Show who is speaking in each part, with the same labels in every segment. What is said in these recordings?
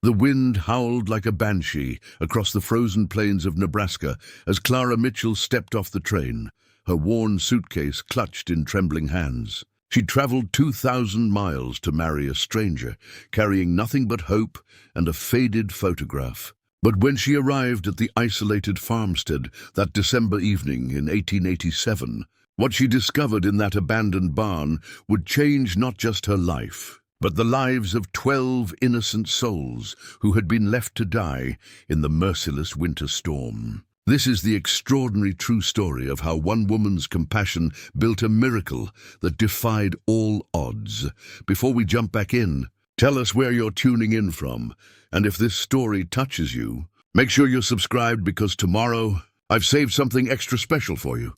Speaker 1: The wind howled like a banshee across the frozen plains of Nebraska as Clara Mitchell stepped off the train, her worn suitcase clutched in trembling hands. She'd traveled 2,000 miles to marry a stranger, carrying nothing but hope and a faded photograph. But when she arrived at the isolated farmstead that December evening in 1887, what she discovered in that abandoned barn would change not just her life, but the lives of 12 innocent souls who had been left to die in the merciless winter storm. This is the extraordinary true story of how one woman's compassion built a miracle that defied all odds. Before we jump back in, tell us where you're tuning in from, and if this story touches you, make sure you're subscribed because tomorrow I've saved something extra special for you.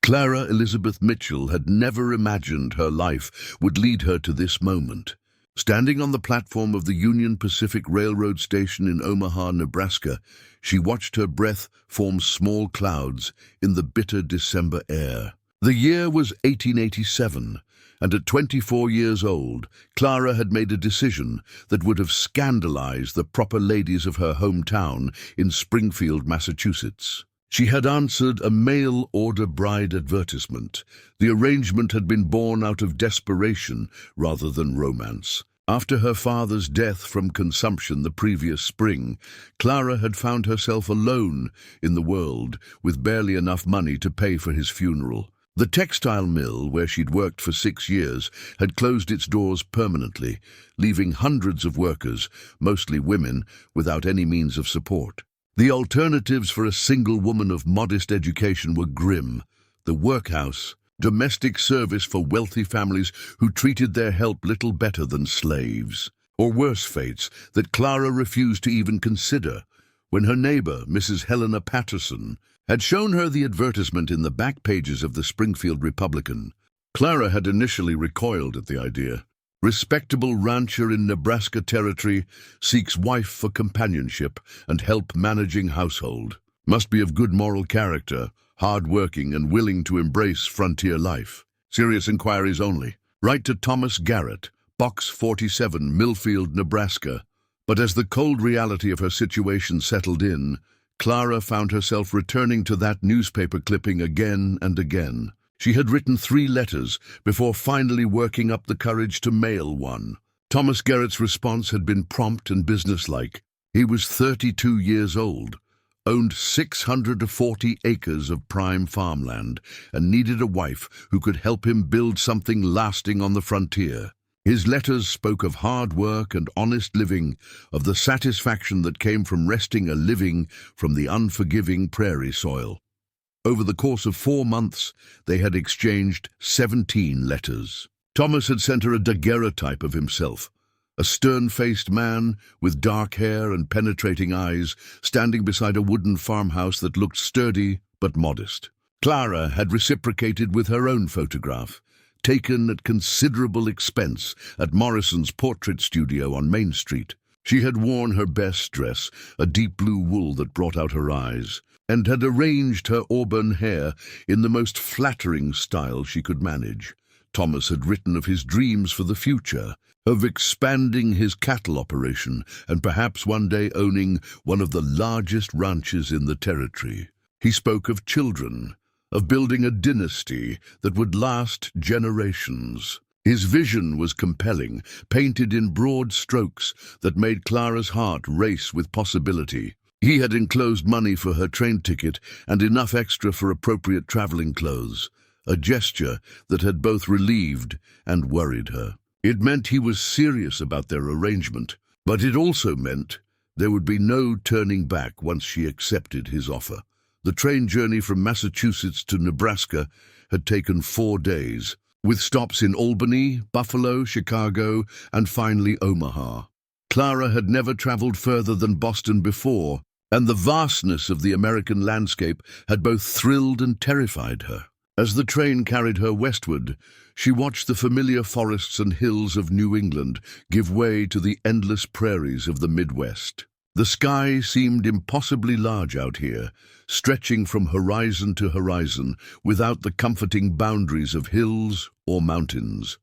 Speaker 1: Clara Elizabeth Mitchell had never imagined her life would lead her to this moment. Standing on the platform of the Union Pacific Railroad station in Omaha, Nebraska, she watched her breath form small clouds in the bitter December air. The year was 1887, and at 24 years old, Clara had made a decision that would have scandalized the proper ladies of her hometown in Springfield, Massachusetts. She had answered a mail-order bride advertisement. The arrangement had been born out of desperation rather than romance. After her father's death from consumption the previous spring, Clara had found herself alone in the world with barely enough money to pay for his funeral. The textile mill, where she'd worked for 6 years, had closed its doors permanently, leaving hundreds of workers, mostly women, without any means of support. The alternatives for a single woman of modest education were grim. The workhouse, domestic service for wealthy families who treated their help little better than slaves. Or worse fates that Clara refused to even consider when her neighbor, Mrs. Helena Patterson, had shown her the advertisement in the back pages of the Springfield Republican. Clara had initially recoiled at the idea. Respectable rancher in Nebraska territory seeks wife for companionship and help managing household. Must be of good moral character, hard-working and willing to embrace frontier life. Serious inquiries only. Write to Thomas Garrett, Box 47, Millfield, Nebraska. But as the cold reality of her situation settled in, Clara found herself returning to that newspaper clipping again and again. She had written 3 letters before finally working up the courage to mail one. Thomas Garrett's response had been prompt and businesslike. He was 32 years old, owned 640 acres of prime farmland, and needed a wife who could help him build something lasting on the frontier. His letters spoke of hard work and honest living, of the satisfaction that came from wresting a living from the unforgiving prairie soil. Over the course of 4 months, they had exchanged 17 letters. Thomas had sent her a daguerreotype of himself, a stern-faced man with dark hair and penetrating eyes, standing beside a wooden farmhouse that looked sturdy but modest. Clara had reciprocated with her own photograph, taken at considerable expense at Morrison's portrait studio on Main Street. She had worn her best dress, a deep blue wool that brought out her eyes, and had arranged her auburn hair in the most flattering style she could manage. Thomas had written of his dreams for the future, of expanding his cattle operation and perhaps one day owning one of the largest ranches in the territory. He spoke of children, of building a dynasty that would last generations. His vision was compelling, painted in broad strokes that made Clara's heart race with possibility. He had enclosed money for her train ticket and enough extra for appropriate traveling clothes, a gesture that had both relieved and worried her. It meant he was serious about their arrangement, but it also meant there would be no turning back once she accepted his offer. The train journey from Massachusetts to Nebraska had taken 4 days, with stops in Albany, Buffalo, Chicago, and finally Omaha. Clara had never traveled further than Boston before, and the vastness of the American landscape had both thrilled and terrified her. As the train carried her westward, she watched the familiar forests and hills of New England give way to the endless prairies of the Midwest. The sky seemed impossibly large out here, stretching from horizon to horizon without the comforting boundaries of hills or mountains.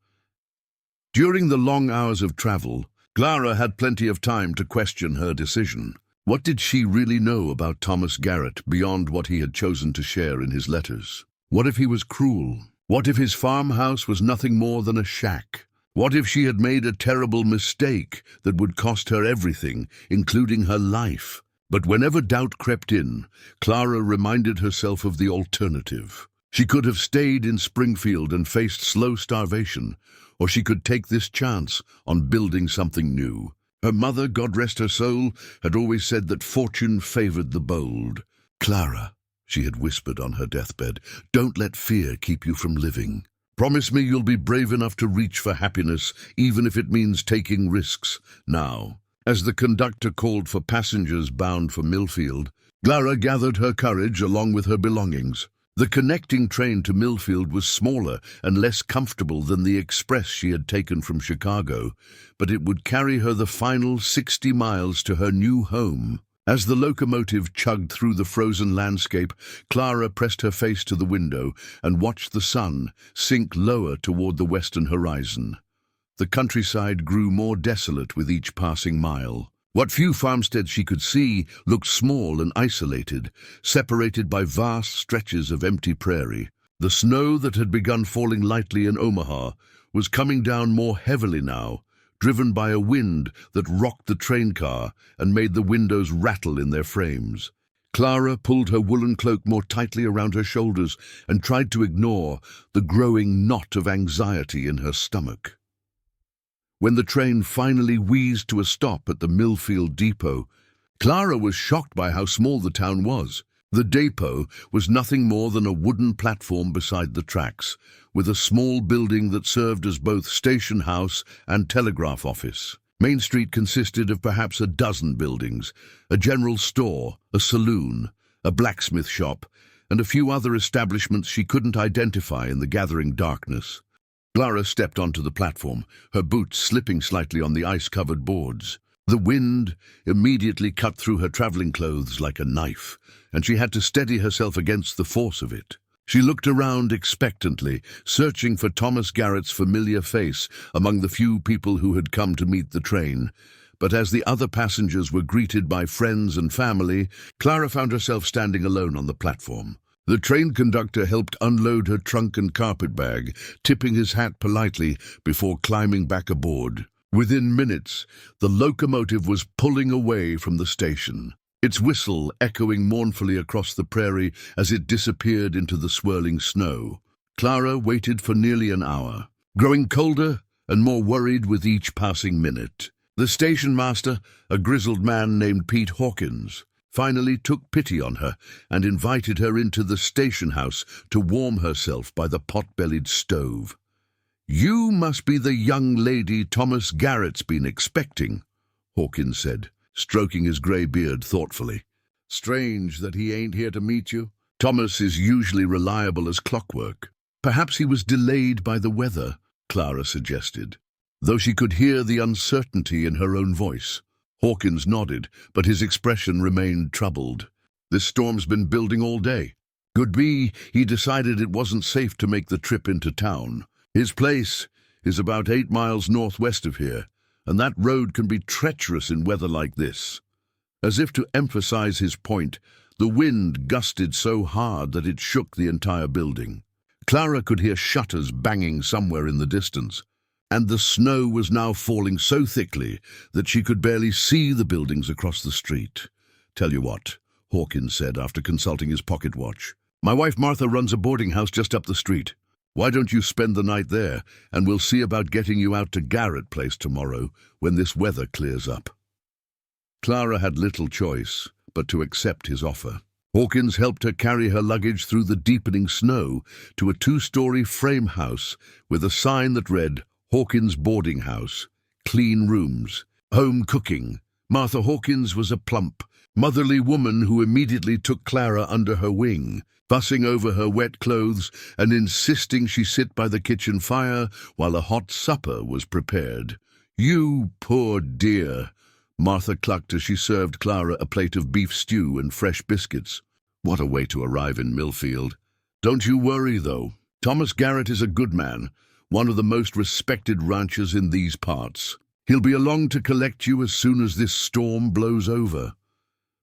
Speaker 1: During the long hours of travel, Clara had plenty of time to question her decision. What did she really know about Thomas Garrett beyond what he had chosen to share in his letters? What if he was cruel? What if his farmhouse was nothing more than a shack? What if she had made a terrible mistake that would cost her everything, including her life? But whenever doubt crept in, Clara reminded herself of the alternative. She could have stayed in Springfield and faced slow starvation, or she could take this chance on building something new. Her mother, God rest her soul, had always said that fortune favored the bold. "Clara," she had whispered on her deathbed, "don't let fear keep you from living. Promise me you'll be brave enough to reach for happiness, even if it means taking risks now." As the conductor called for passengers bound for Millfield, Clara gathered her courage along with her belongings. The connecting train to Millfield was smaller and less comfortable than the express she had taken from Chicago, but it would carry her the final 60 miles to her new home. As the locomotive chugged through the frozen landscape, Clara pressed her face to the window and watched the sun sink lower toward the western horizon. The countryside grew more desolate with each passing mile. What few farmsteads she could see looked small and isolated, separated by vast stretches of empty prairie. The snow that had begun falling lightly in Omaha was coming down more heavily now, driven by a wind that rocked the train car and made the windows rattle in their frames. Clara pulled her woolen cloak more tightly around her shoulders and tried to ignore the growing knot of anxiety in her stomach. When the train finally wheezed to a stop at the Millfield depot, Clara was shocked by how small the town was. The depot was nothing more than a wooden platform beside the tracks, with a small building that served as both station house and telegraph office. Main Street consisted of perhaps a dozen buildings, a general store, a saloon, a blacksmith shop, and a few other establishments she couldn't identify in the gathering darkness. Clara stepped onto the platform, her boots slipping slightly on the ice-covered boards. The wind immediately cut through her traveling clothes like a knife, and she had to steady herself against the force of it. She looked around expectantly, searching for Thomas Garrett's familiar face among the few people who had come to meet the train. But as the other passengers were greeted by friends and family, Clara found herself standing alone on the platform. The train conductor helped unload her trunk and carpet bag, tipping his hat politely before climbing back aboard. Within minutes, the locomotive was pulling away from the station, its whistle echoing mournfully across the prairie as it disappeared into the swirling snow. Clara waited for nearly an hour, growing colder and more worried with each passing minute. The station master, a grizzled man named Pete Hawkins, finally took pity on her and invited her into the station house to warm herself by the pot-bellied stove. "You must be the young lady Thomas Garrett's been expecting," Hawkins said, stroking his grey beard thoughtfully. "Strange that he ain't here to meet you. Thomas is usually reliable as clockwork." "Perhaps he was delayed by the weather," Clara suggested, though she could hear the uncertainty in her own voice. Hawkins nodded, but his expression remained troubled. "This storm's been building all day. Could be he decided it wasn't safe to make the trip into town. His place is about 8 miles northwest of here, and that road can be treacherous in weather like this." As if to emphasize his point, the wind gusted so hard that it shook the entire building. Clara could hear shutters banging somewhere in the distance, and the snow was now falling so thickly that she could barely see the buildings across the street. "Tell you what," Hawkins said after consulting his pocket watch. "My wife Martha runs a boarding house just up the street. Why don't you spend the night there, and we'll see about getting you out to Garrett Place tomorrow when this weather clears up." Clara had little choice but to accept his offer. Hawkins helped her carry her luggage through the deepening snow to a 2-story frame house with a sign that read, "Hawkins Boarding House, clean rooms, home cooking." Martha Hawkins was a plump, motherly woman who immediately took Clara under her wing, fussing over her wet clothes and insisting she sit by the kitchen fire while a hot supper was prepared. "You poor dear," Martha clucked as she served Clara a plate of beef stew and fresh biscuits. What a way to arrive in Millfield. "Don't you worry, though. Thomas Garrett is a good man, one of the most respected ranchers in these parts. He'll be along to collect you as soon as this storm blows over."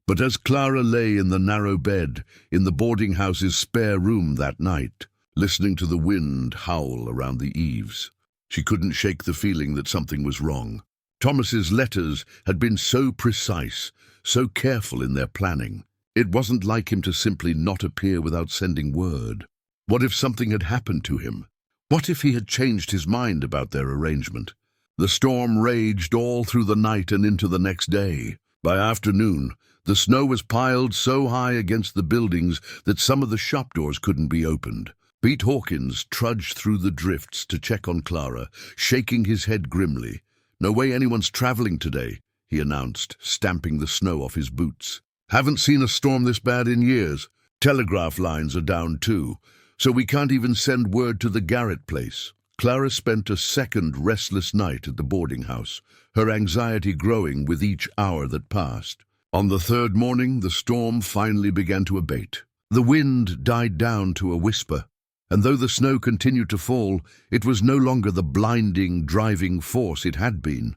Speaker 1: But as Clara lay in the narrow bed in the boarding house's spare room that night, listening to the wind howl around the eaves, she couldn't shake the feeling that something was wrong. Thomas's letters had been so precise, so careful in their planning. It wasn't like him to simply not appear without sending word. What if something had happened to him? What if he had changed his mind about their arrangement? The storm raged all through the night and into the next day. By afternoon, the snow was piled so high against the buildings that some of the shop doors couldn't be opened. Pete Hawkins trudged through the drifts to check on Clara, shaking his head grimly. "No way anyone's traveling today," he announced, stamping the snow off his boots. "Haven't seen a storm this bad in years. Telegraph lines are down too, so we can't even send word to the Garrett place." Clara spent a second restless night at the boarding house, her anxiety growing with each hour that passed. On the third morning, the storm finally began to abate. The wind died down to a whisper, and though the snow continued to fall, it was no longer the blinding, driving force it had been.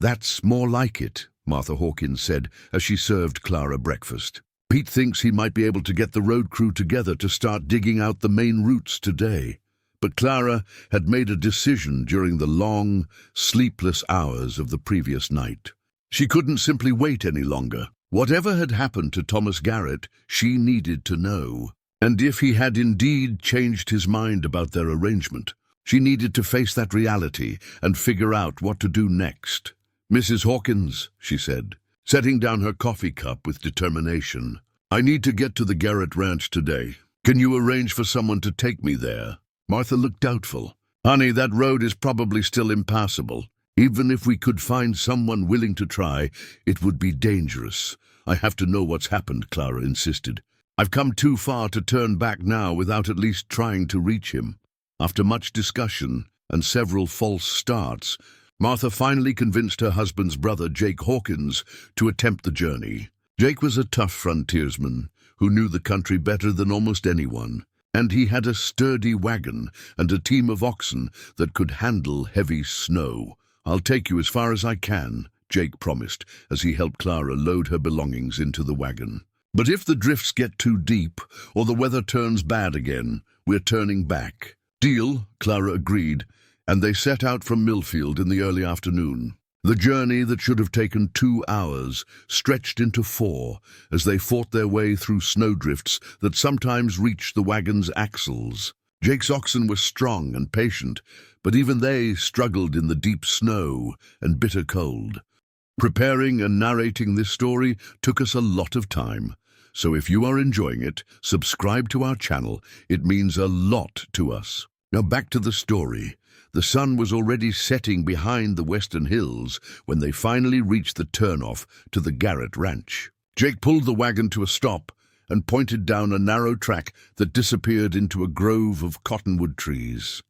Speaker 1: "That's more like it," Martha Hawkins said as she served Clara breakfast. "Pete thinks he might be able to get the road crew together to start digging out the main routes today." But Clara had made a decision during the long, sleepless hours of the previous night. She couldn't simply wait any longer. Whatever had happened to Thomas Garrett, she needed to know. And if he had indeed changed his mind about their arrangement, she needed to face that reality and figure out what to do next. "Mrs. Hawkins," she said, setting down her coffee cup with determination, "I need to get to the Garrett Ranch today. Can you arrange for someone to take me there?" Martha looked doubtful. "Honey, that road is probably still impassable. Even if we could find someone willing to try, it would be dangerous. I have to know what's happened," Clara insisted. "I've come too far to turn back now without at least trying to reach him." After much discussion and several false starts, Martha finally convinced her husband's brother, Jake Hawkins, to attempt the journey. Jake was a tough frontiersman who knew the country better than almost anyone, and he had a sturdy wagon and a team of oxen that could handle heavy snow. "I'll take you as far as I can," Jake promised as he helped Clara load her belongings into the wagon. "But if the drifts get too deep or the weather turns bad again, we're turning back." "Deal," Clara agreed, and they set out from Millfield in the early afternoon. The journey that should have taken 2 hours stretched into 4 as they fought their way through snowdrifts that sometimes reached the wagon's axles. Jake's oxen were strong and patient, but even they struggled in the deep snow and bitter cold. Preparing and narrating this story took us a lot of time, so if you are enjoying it, subscribe to our channel. It means a lot to us. Now back to the story. The sun was already setting behind the western hills when they finally reached the turnoff to the Garrett Ranch. Jake pulled the wagon to a stop and pointed down a narrow track that disappeared into a grove of cottonwood trees.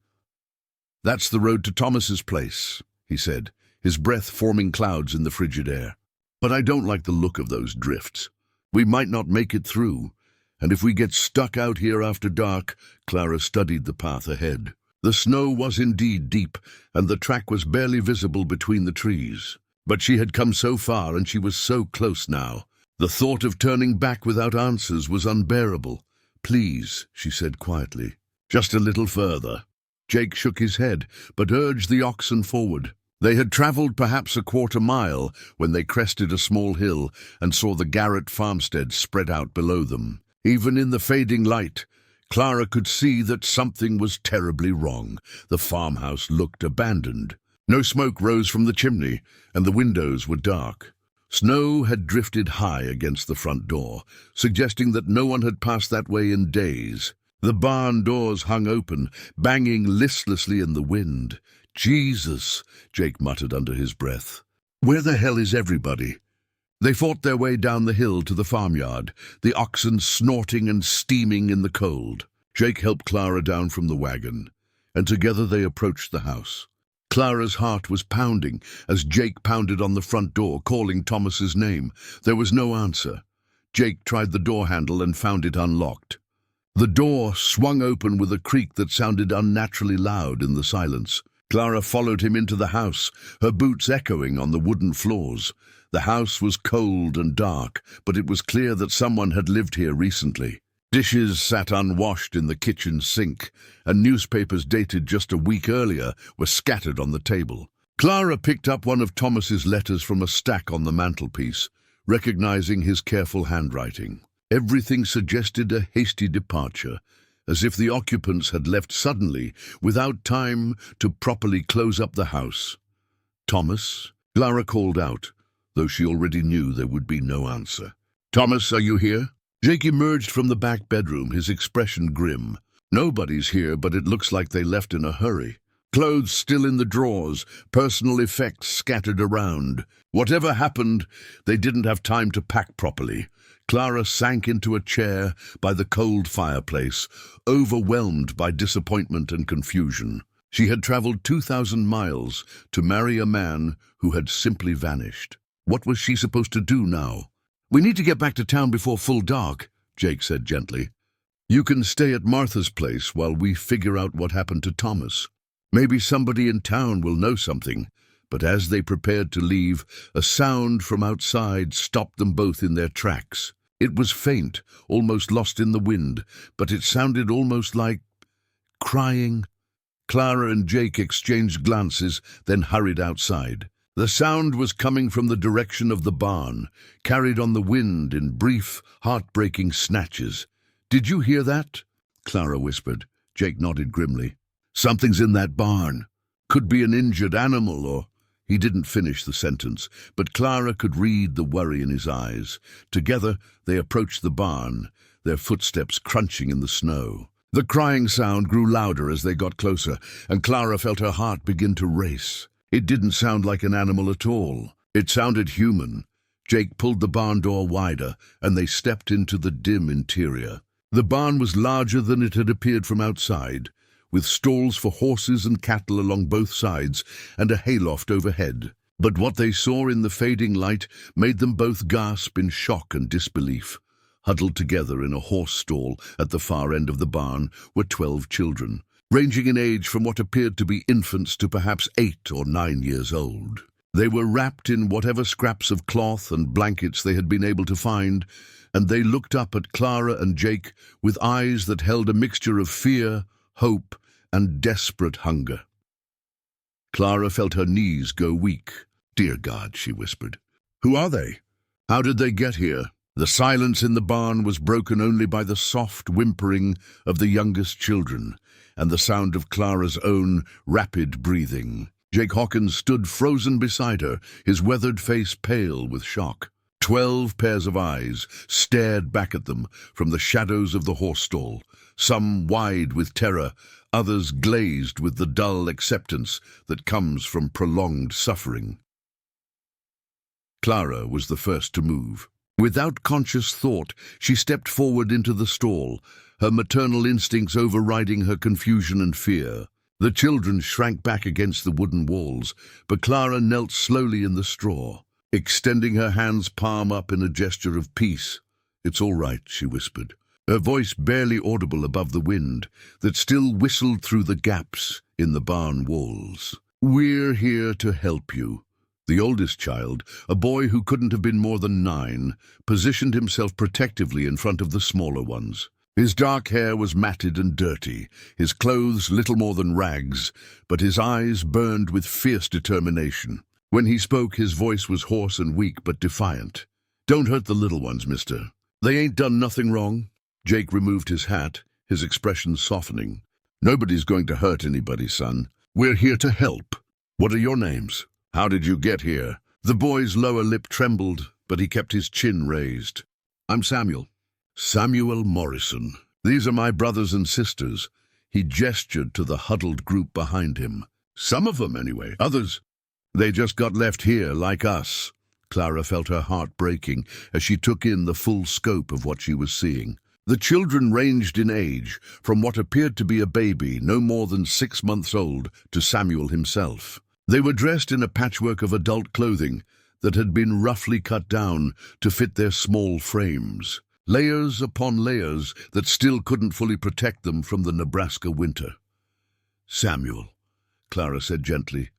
Speaker 1: "That's the road to Thomas's place," he said, his breath forming clouds in the frigid air. "But I don't like the look of those drifts. We might not make it through, and if we get stuck out here after dark," Clara studied the path ahead. The snow was indeed deep, and the track was barely visible between the trees. But she had come so far, and she was so close now. The thought of turning back without answers was unbearable. "Please," she said quietly, "just a little further." Jake shook his head, but urged the oxen forward. They had traveled perhaps a quarter mile when they crested a small hill and saw the Garrett farmstead spread out below them. Even in the fading light, Clara could see that something was terribly wrong. The farmhouse looked abandoned. No smoke rose from the chimney, and the windows were dark. Snow had drifted high against the front door, suggesting that no one had passed that way in days. The barn doors hung open, banging listlessly in the wind. "Jesus," Jake muttered under his breath. "Where the hell is everybody?" They fought their way down the hill to the farmyard, the oxen snorting and steaming in the cold. Jake helped Clara down from the wagon, and together they approached the house. Clara's heart was pounding as Jake pounded on the front door, calling Thomas's name. There was no answer. Jake tried the door handle and found it unlocked. The door swung open with a creak that sounded unnaturally loud in the silence. Clara followed him into the house, her boots echoing on the wooden floors. The house was cold and dark, but it was clear that someone had lived here recently. Dishes sat unwashed in the kitchen sink, and newspapers dated just a week earlier were scattered on the table. Clara picked up one of Thomas's letters from a stack on the mantelpiece, recognizing his careful handwriting. Everything suggested a hasty departure, as if the occupants had left suddenly, without time to properly close up the house. "Thomas?" Clara called out, though she already knew there would be no answer. "Thomas, are you here?" Jake emerged from the back bedroom, his expression grim. "Nobody's here, but it looks like they left in a hurry. Clothes still in the drawers, personal effects scattered around. Whatever happened, they didn't have time to pack properly." Clara sank into a chair by the cold fireplace, overwhelmed by disappointment and confusion. She had traveled 2,000 miles to marry a man who had simply vanished. What was she supposed to do now? "We need to get back to town before full dark," Jake said gently. "You can stay at Martha's place while we figure out what happened to Thomas. Maybe somebody in town will know something." But as they prepared to leave, a sound from outside stopped them both in their tracks. It was faint, almost lost in the wind, but it sounded almost like crying. Clara and Jake exchanged glances, then hurried outside. The sound was coming from the direction of the barn, carried on the wind in brief, heartbreaking snatches. "Did you hear that?" Clara whispered. Jake nodded grimly. "Something's in that barn. Could be an injured animal or—" He didn't finish the sentence, but Clara could read the worry in his eyes. Together they approached the barn, their footsteps crunching in the snow. The crying sound grew louder as they got closer, and Clara felt her heart begin to race. It didn't sound like an animal at all. It sounded human. Jake pulled the barn door wider, and they stepped into the dim interior. The barn was larger than it had appeared from outside, with stalls for horses and cattle along both sides and a hayloft overhead. But what they saw in the fading light made them both gasp in shock and disbelief. Huddled together in a horse stall at the far end of the barn were 12 children, ranging in age from what appeared to be infants to perhaps 8 or 9 years old. They were wrapped in whatever scraps of cloth and blankets they had been able to find, and they looked up at Clara and Jake with eyes that held a mixture of fear, hope, and desperate hunger. Clara felt her knees go weak. "Dear God," she whispered. "Who are they? How did they get here?" The silence in the barn was broken only by the soft whimpering of the youngest children and the sound of Clara's own rapid breathing. Jake Hawkins stood frozen beside her, his weathered face pale with shock. 12 pairs of eyes stared back at them from the shadows of the horse stall, some wide with terror, others glazed with the dull acceptance that comes from prolonged suffering. Clara was the first to move. Without conscious thought, she stepped forward into the stall, her maternal instincts overriding her confusion and fear. The children shrank back against the wooden walls, but Clara knelt slowly in the straw, extending her hands palm up in a gesture of peace. "It's all right," she whispered, her voice barely audible above the wind that still whistled through the gaps in the barn walls. "We're here to help you." The oldest child, a boy who couldn't have been more than 9, positioned himself protectively in front of the smaller ones. His dark hair was matted and dirty, his clothes little more than rags, but his eyes burned with fierce determination. When he spoke, his voice was hoarse and weak but defiant. "Don't hurt the little ones, mister. They ain't done nothing wrong." Jake removed his hat, his expression softening. "Nobody's going to hurt anybody, son. We're here to help. What are your names? How did you get here?" The boy's lower lip trembled, but he kept his chin raised. "I'm Samuel. Samuel Morrison. These are my brothers and sisters." He gestured to the huddled group behind him. "Some of them, anyway. Others, they just got left here, like us." Clara felt her heart breaking as she took in the full scope of what she was seeing. The children ranged in age, from what appeared to be a baby no more than 6 months old to Samuel himself. They were dressed in a patchwork of adult clothing that had been roughly cut down to fit their small frames, layers upon layers that still couldn't fully protect them from the Nebraska winter. "Samuel," Clara said gently.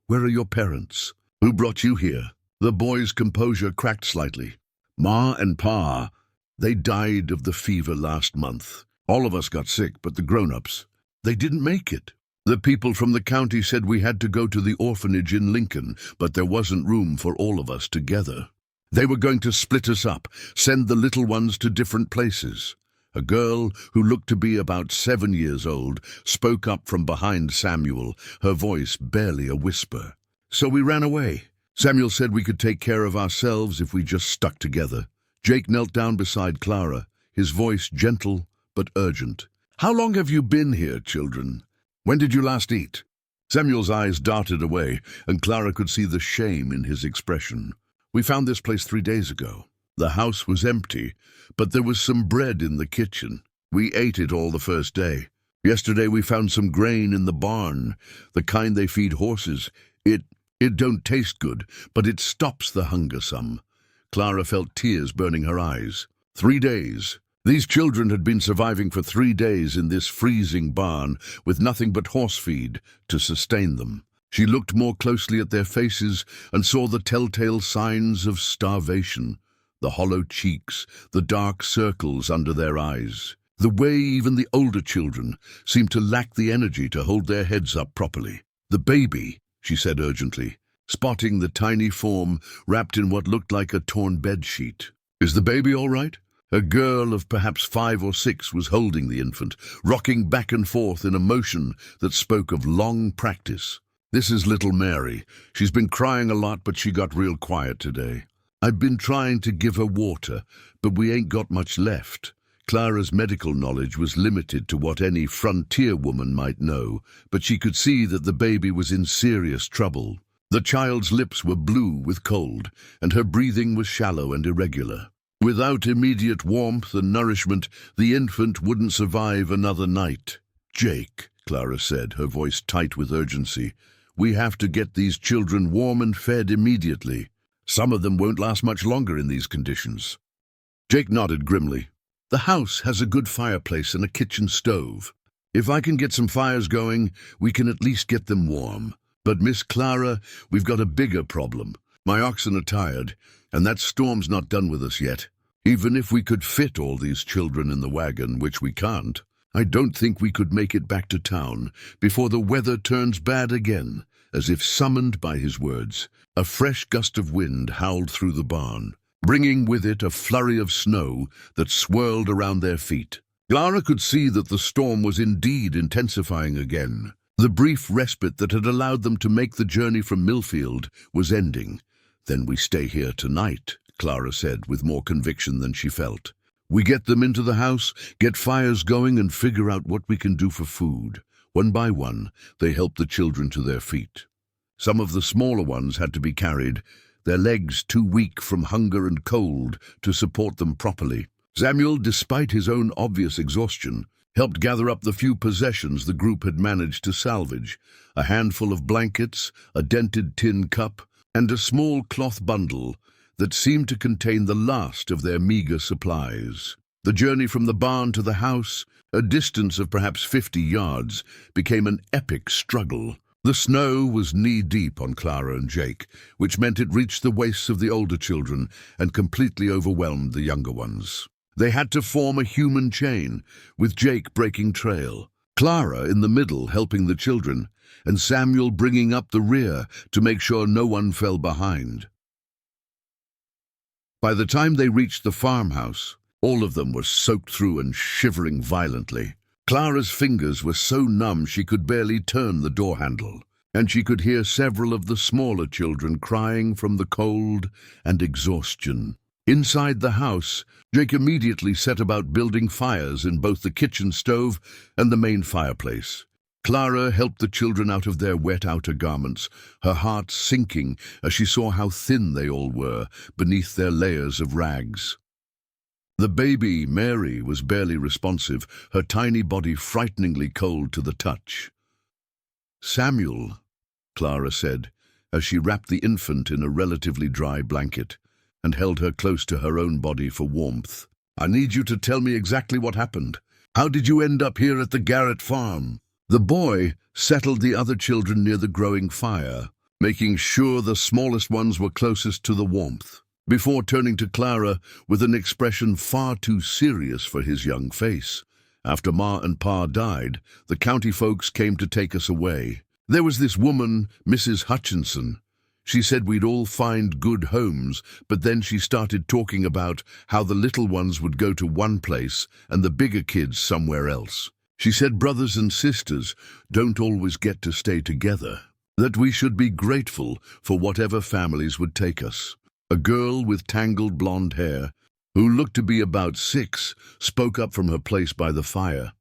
Speaker 1: "Where are your parents? Who brought you here?" The boy's composure cracked slightly. "Ma and Pa, they died of the fever last month. All of us got sick, but the grown-ups, they didn't make it. The people from the county said we had to go to the orphanage in Lincoln, but there wasn't room for all of us together. They were going to split us up, send the little ones to different places." A girl, who looked to be about 7 years old, spoke up from behind Samuel, her voice barely a whisper. "So we ran away. Samuel said we could take care of ourselves if we just stuck together." Jake knelt down beside Clara, his voice gentle but urgent. "How long have you been here, children? When did you last eat?" Samuel's eyes darted away, and Clara could see the shame in his expression. "We found this place 3 days ago. The house was empty, but there was some bread in the kitchen. We ate it all the first day. Yesterday we found some grain in the barn, the kind they feed horses. It don't taste good, but it stops the hunger some." Clara felt tears burning her eyes. 3 days. These children had been surviving for 3 days in this freezing barn with nothing but horse feed to sustain them. She looked more closely at their faces and saw the telltale signs of starvation. The hollow cheeks, the dark circles under their eyes. The way even the older children seemed to lack the energy to hold their heads up properly. "The baby," she said urgently, spotting the tiny form wrapped in what looked like a torn bedsheet. "Is the baby all right?" A girl of perhaps 5 or 6 was holding the infant, rocking back and forth in a motion that spoke of long practice. "This is little Mary. She's been crying a lot, but she got real quiet today. I've been trying to give her water, but we ain't got much left." Clara's medical knowledge was limited to what any frontier woman might know, but she could see that the baby was in serious trouble. The child's lips were blue with cold, and her breathing was shallow and irregular. Without immediate warmth and nourishment, the infant wouldn't survive another night. "Jake," Clara said, her voice tight with urgency, "we have to get these children warm and fed immediately. Some of them won't last much longer in these conditions." Jake nodded grimly. "The house has a good fireplace and a kitchen stove. If I can get some fires going, we can at least get them warm. But Miss Clara, we've got a bigger problem. My oxen are tired, and that storm's not done with us yet. Even if we could fit all these children in the wagon, which we can't, I don't think we could make it back to town before the weather turns bad again." As if summoned by his words, a fresh gust of wind howled through the barn, bringing with it a flurry of snow that swirled around their feet. Clara could see that the storm was indeed intensifying again. The brief respite that had allowed them to make the journey from Millfield was ending. "Then we stay here tonight," Clara said with more conviction than she felt. "We get them into the house, get fires going, and figure out what we can do for food." One by one, they helped the children to their feet. Some of the smaller ones had to be carried, their legs too weak from hunger and cold to support them properly. Samuel, despite his own obvious exhaustion, helped gather up the few possessions the group had managed to salvage: a handful of blankets, a dented tin cup, and a small cloth bundle that seemed to contain the last of their meager supplies. The journey from the barn to the house, a distance of perhaps 50 yards, became an epic struggle. The snow was knee-deep on Clara and Jake, which meant it reached the waists of the older children and completely overwhelmed the younger ones. They had to form a human chain, with Jake breaking trail, Clara in the middle helping the children, and Samuel bringing up the rear to make sure no one fell behind. By the time they reached the farmhouse, all of them were soaked through and shivering violently. Clara's fingers were so numb she could barely turn the door handle, and she could hear several of the smaller children crying from the cold and exhaustion. Inside the house, Jake immediately set about building fires in both the kitchen stove and the main fireplace. Clara helped the children out of their wet outer garments, her heart sinking as she saw how thin they all were beneath their layers of rags. The baby, Mary, was barely responsive, her tiny body frighteningly cold to the touch. "Samuel," Clara said, as she wrapped the infant in a relatively dry blanket and held her close to her own body for warmth, "I need you to tell me exactly what happened. How did you end up here at the Garrett farm?" The boy settled the other children near the growing fire, making sure the smallest ones were closest to the warmth, before turning to Clara with an expression far too serious for his young face. After Ma and Pa died, the county folks came to take us away. There was this woman, Mrs. Hutchinson. She said we'd all find good homes, but then she started talking about how the little ones would go to one place and the bigger kids somewhere else. She said brothers and sisters don't always get to stay together, that we should be grateful for whatever families would take us. A girl with tangled blonde hair, who looked to be about 6, spoke up from her place by the fire.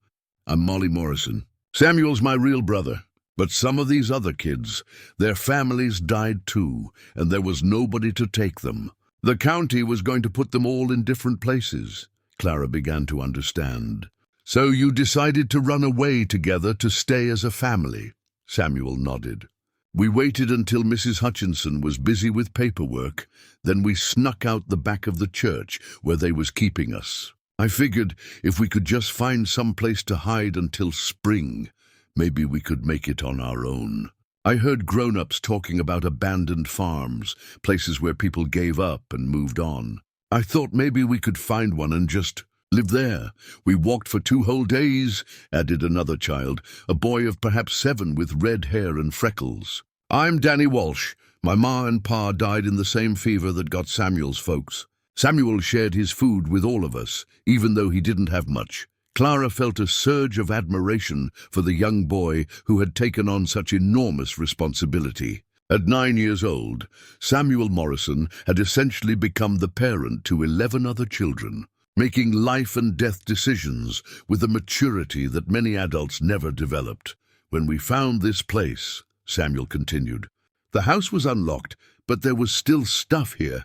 Speaker 1: "I'm Molly Morrison. Samuel's my real brother. But some of these other kids, their families died too, and there was nobody to take them. The county was going to put them all in different places." Clara began to understand. "So you decided to run away together to stay as a family?" Samuel nodded. "We waited until Mrs. Hutchinson was busy with paperwork, then we snuck out the back of the church where they was keeping us. I figured if we could just find some place to hide until spring, maybe we could make it on our own. I heard grown-ups talking about abandoned farms, places where people gave up and moved on. I thought maybe we could find one and just live there. We walked for 2 whole days," added another child, a boy of perhaps 7 with red hair and freckles. "I'm Danny Walsh. My ma and pa died in the same fever that got Samuel's folks. Samuel shared his food with all of us, even though he didn't have much." Clara felt a surge of admiration for the young boy who had taken on such enormous responsibility. At 9 years old, Samuel Morrison had essentially become the parent to 11 other children, making life and death decisions with a maturity that many adults never developed. "When we found this place," Samuel continued, "the house was unlocked, but there was still stuff here,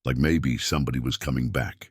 Speaker 1: like maybe somebody was coming back.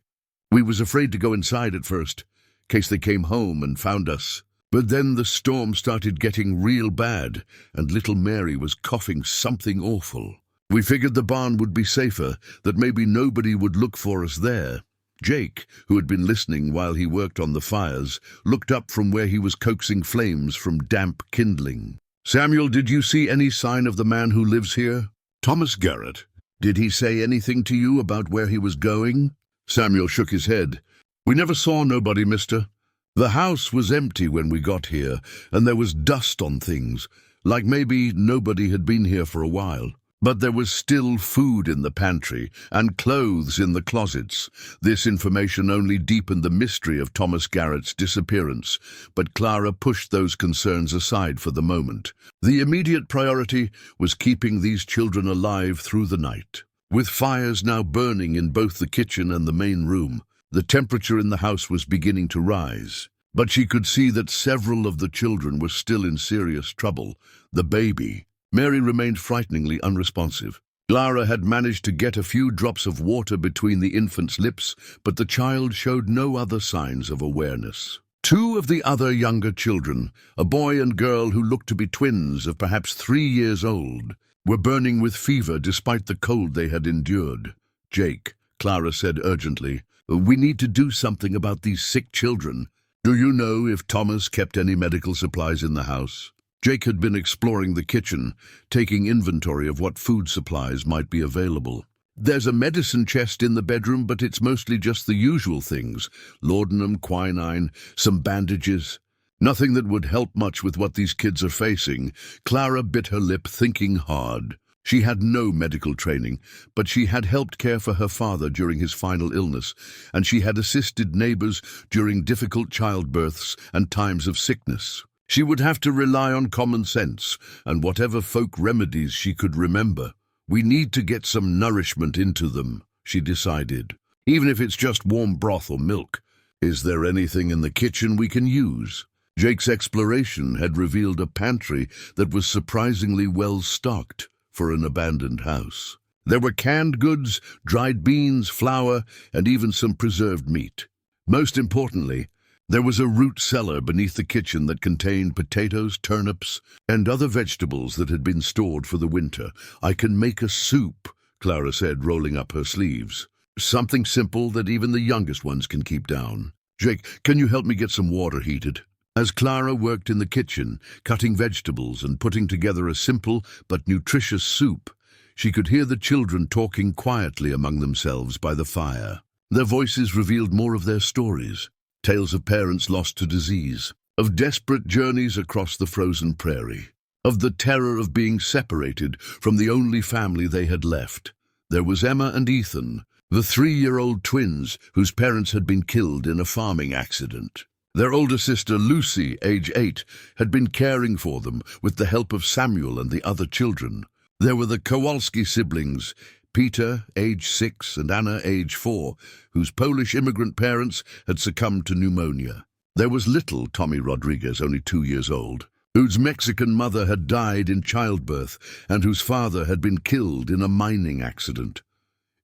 Speaker 1: We was afraid to go inside at first, case they came home and found us. But then the storm started getting real bad, and little Mary was coughing something awful. We figured the barn would be safer, that maybe nobody would look for us there." Jake, who had been listening while he worked on the fires, looked up from where he was coaxing flames from damp kindling. "Samuel, did you see any sign of the man who lives here?" "Thomas Garrett. Did he say anything to you about where he was going?" Samuel shook his head. "We never saw nobody, mister. The house was empty when we got here, and there was dust on things, like maybe nobody had been here for a while. But there was still food in the pantry and clothes in the closets." This information only deepened the mystery of Thomas Garrett's disappearance, but Clara pushed those concerns aside for the moment. The immediate priority was keeping these children alive through the night. With fires now burning in both the kitchen and the main room, the temperature in the house was beginning to rise, but she could see that several of the children were still in serious trouble. The baby, Mary, remained frighteningly unresponsive. Clara had managed to get a few drops of water between the infant's lips, but the child showed no other signs of awareness. 2 of the other younger children, a boy and girl who looked to be twins of perhaps 3 years old, were burning with fever despite the cold they had endured. "Jake," Clara said urgently, "we need to do something about these sick children. Do you know if Thomas kept any medical supplies in the house?" Jake had been exploring the kitchen, taking inventory of what food supplies might be available. "There's a medicine chest in the bedroom, but it's mostly just the usual things. Laudanum, quinine, some bandages. Nothing that would help much with what these kids are facing." Clara bit her lip, thinking hard. She had no medical training, but she had helped care for her father during his final illness, and she had assisted neighbors during difficult childbirths and times of sickness. She would have to rely on common sense and whatever folk remedies she could remember. "We need to get some nourishment into them," she decided, "even if it's just warm broth or milk. Is there anything in the kitchen we can use?" Jake's exploration had revealed a pantry that was surprisingly well stocked for an abandoned house. There were canned goods, dried beans, flour, and even some preserved meat. Most importantly, there was a root cellar beneath the kitchen that contained potatoes, turnips, and other vegetables that had been stored for the winter. "I can make a soup," Clara said, rolling up her sleeves. "Something simple that even the youngest ones can keep down. Jake, can you help me get some water heated?" As Clara worked in the kitchen, cutting vegetables and putting together a simple but nutritious soup, she could hear the children talking quietly among themselves by the fire. Their voices revealed more of their stories, tales of parents lost to disease, of desperate journeys across the frozen prairie, of the terror of being separated from the only family they had left. There was Emma and Ethan, the 3-year-old twins whose parents had been killed in a farming accident. Their older sister, Lucy, age 8, had been caring for them with the help of Samuel and the other children. There were the Kowalski siblings, Peter, age 6, and Anna, age 4, whose Polish immigrant parents had succumbed to pneumonia. There was little Tommy Rodriguez, only 2 years old, whose Mexican mother had died in childbirth and whose father had been killed in a mining accident.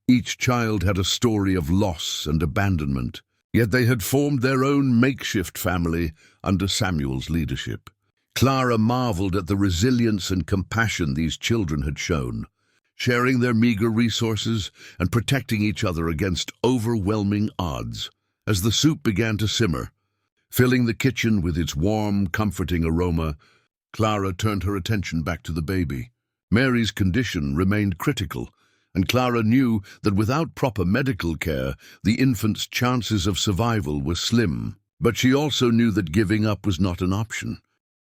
Speaker 1: Each child had a story of loss and abandonment, yet they had formed their own makeshift family under Samuel's leadership. Clara marveled at the resilience and compassion these children had shown, sharing their meager resources and protecting each other against overwhelming odds. As the soup began to simmer, filling the kitchen with its warm, comforting aroma, Clara turned her attention back to the baby. Mary's condition remained critical, and Clara knew that without proper medical care, the infant's chances of survival were slim. But she also knew that giving up was not an option.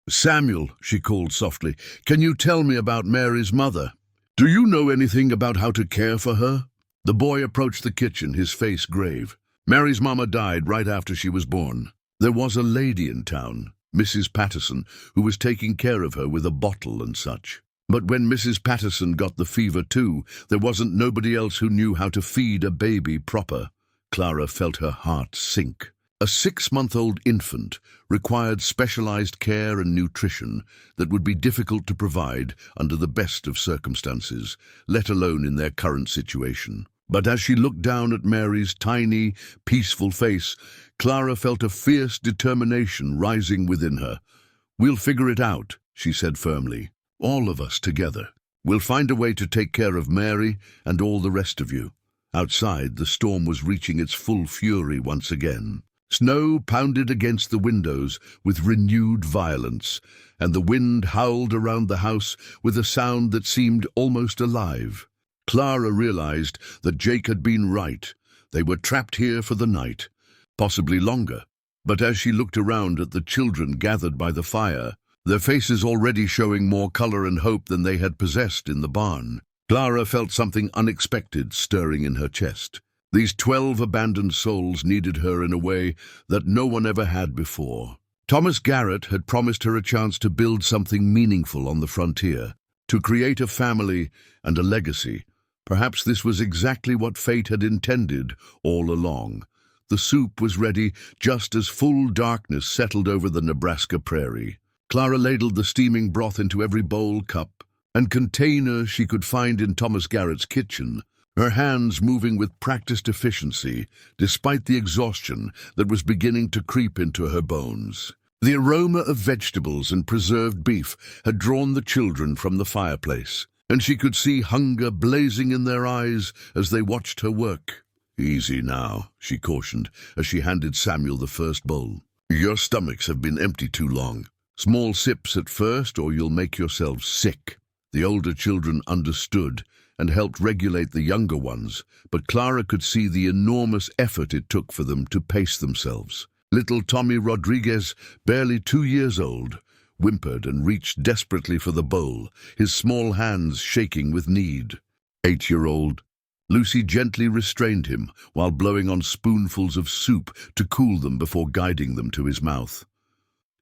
Speaker 1: "Samuel," she called softly, "can you tell me about Mary's mother? Do you know anything about how to care for her?" The boy approached the kitchen, his face grave. "Mary's mama died right after she was born. There was a lady in town, Mrs. Patterson, who was taking care of her with a bottle and such. But when Mrs. Patterson got the fever too, there wasn't nobody else who knew how to feed a baby proper." Clara felt her heart sink. A 6-month-old infant required specialized care and nutrition that would be difficult to provide under the best of circumstances, let alone in their current situation. But as she looked down at Mary's tiny, peaceful face, Clara felt a fierce determination rising within her. "We'll figure it out," she said firmly. "All of us together. We'll find a way to take care of Mary and all the rest of you." Outside, the storm was reaching its full fury once again. Snow pounded against the windows with renewed violence, and the wind howled around the house with a sound that seemed almost alive. Clara realized that Jake had been right. They were trapped here for the night, possibly longer. But as she looked around at the children gathered by the fire, their faces already showing more color and hope than they had possessed in the barn, Clara felt something unexpected stirring in her chest. These 12 abandoned souls needed her in a way that no one ever had before. Thomas Garrett had promised her a chance to build something meaningful on the frontier, to create a family and a legacy. Perhaps this was exactly what fate had intended all along. The soup was ready just as full darkness settled over the Nebraska prairie. Clara ladled the steaming broth into every bowl, cup, and container she could find in Thomas Garrett's kitchen, her hands moving with practiced efficiency, despite the exhaustion that was beginning to creep into her bones. The aroma of vegetables and preserved beef had drawn the children from the fireplace, and she could see hunger blazing in their eyes as they watched her work. "Easy now," she cautioned as she handed Samuel the first bowl. "Your stomachs have been empty too long. Small sips at first, or you'll make yourselves sick." The older children understood and helped regulate the younger ones, but Clara could see the enormous effort it took for them to pace themselves. Little Tommy Rodriguez, barely 2 years old, whimpered and reached desperately for the bowl, his small hands shaking with need. 8-year-old Lucy gently restrained him while blowing on spoonfuls of soup to cool them before guiding them to his mouth.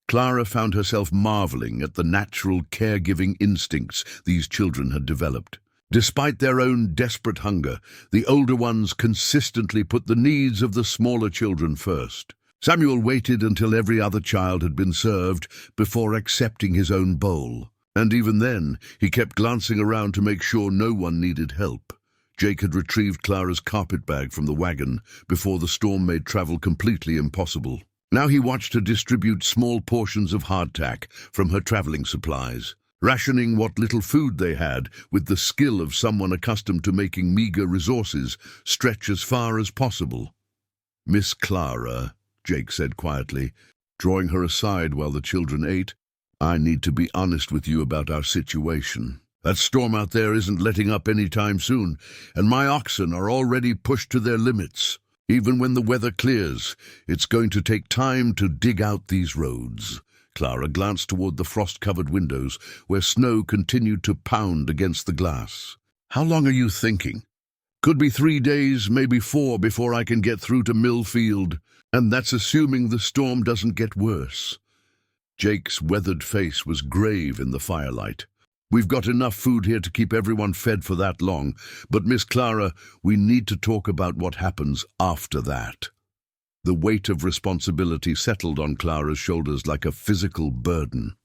Speaker 1: Clara found herself marveling at the natural caregiving instincts these children had developed. Despite their own desperate hunger, the older ones consistently put the needs of the smaller children first. Samuel waited until every other child had been served before accepting his own bowl, and even then he kept glancing around to make sure no one needed help. Jake had retrieved Clara's carpet bag from the wagon before the storm made travel completely impossible. Now he watched her distribute small portions of hardtack from her traveling supplies, rationing what little food they had with the skill of someone accustomed to making meager resources stretch as far as possible. "Miss Clara," Jake said quietly, drawing her aside while the children ate. "I need to be honest with you about our situation. That storm out there isn't letting up any time soon, and my oxen are already pushed to their limits. Even when the weather clears, it's going to take time to dig out these roads." Clara glanced toward the frost-covered windows, where snow continued to pound against the glass. "How long are you thinking?" "Could be 3 days, maybe 4, before I can get through to Millfield, and that's assuming the storm doesn't get worse." Jake's weathered face was grave in the firelight. "We've got enough food here to keep everyone fed for that long, but Miss Clara, we need to talk about what happens after that." The weight of responsibility settled on Clara's shoulders like a physical burden.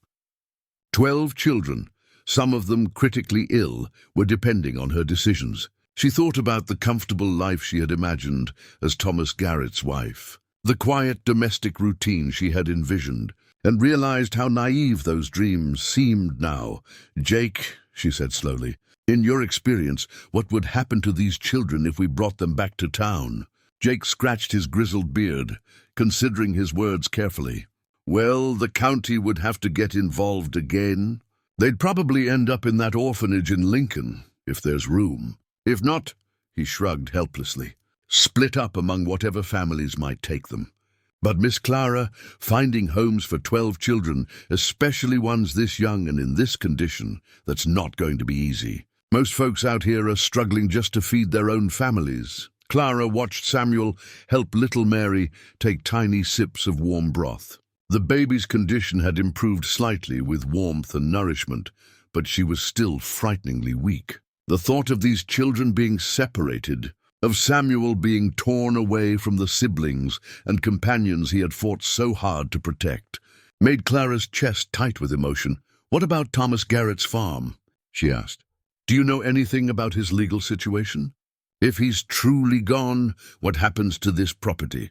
Speaker 1: 12 children, some of them critically ill, were depending on her decisions. She thought about the comfortable life she had imagined as Thomas Garrett's wife, the quiet domestic routine she had envisioned, and realized how naive those dreams seemed now. "Jake," she said slowly, "in your experience, what would happen to these children if we brought them back to town?" Jake scratched his grizzled beard, considering his words carefully. "Well, the county would have to get involved again. They'd probably end up in that orphanage in Lincoln, if there's room. If not," he shrugged helplessly, "split up among whatever families might take them. But Miss Clara, finding homes for 12 children, especially ones this young and in this condition, that's not going to be easy. Most folks out here are struggling just to feed their own families." Clara watched Samuel help little Mary take tiny sips of warm broth. The baby's condition had improved slightly with warmth and nourishment, but she was still frighteningly weak. The thought of these children being separated, of Samuel being torn away from the siblings and companions he had fought so hard to protect, made Clara's chest tight with emotion. "What about Thomas Garrett's farm?" she asked. "Do you know anything about his legal situation? If he's truly gone, what happens to this property?"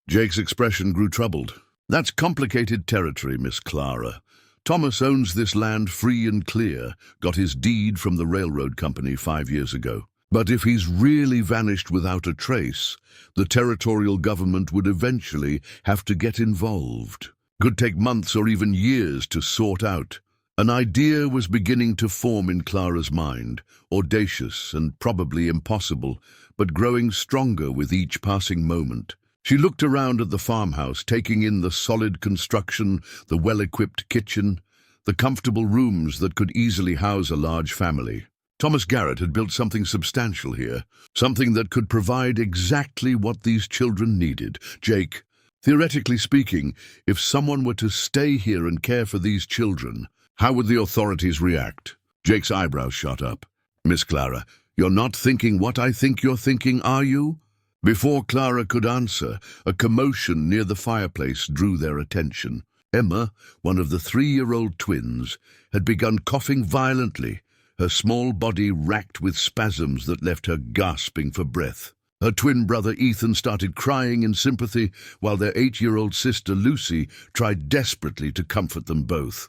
Speaker 1: Jake's expression grew troubled. "That's complicated territory, Miss Clara. Thomas owns this land free and clear, got his deed from the railroad company 5 years ago. But if he's really vanished without a trace, the territorial government would eventually have to get involved. Could take months or even years to sort out." An idea was beginning to form in Clara's mind, audacious and probably impossible, but growing stronger with each passing moment. She looked around at the farmhouse, taking in the solid construction, the well-equipped kitchen, the comfortable rooms that could easily house a large family. Thomas Garrett had built something substantial here, something that could provide exactly what these children needed. "Jake, theoretically speaking, if someone were to stay here and care for these children, how would the authorities react?" Jake's eyebrows shot up. "Miss Clara, you're not thinking what I think you're thinking, are you?" Before Clara could answer, a commotion near the fireplace drew their attention. Emma, one of the 3-year-old twins, had begun coughing violently, her small body racked with spasms that left her gasping for breath. Her twin brother Ethan started crying in sympathy, while their 8-year-old sister Lucy tried desperately to comfort them both.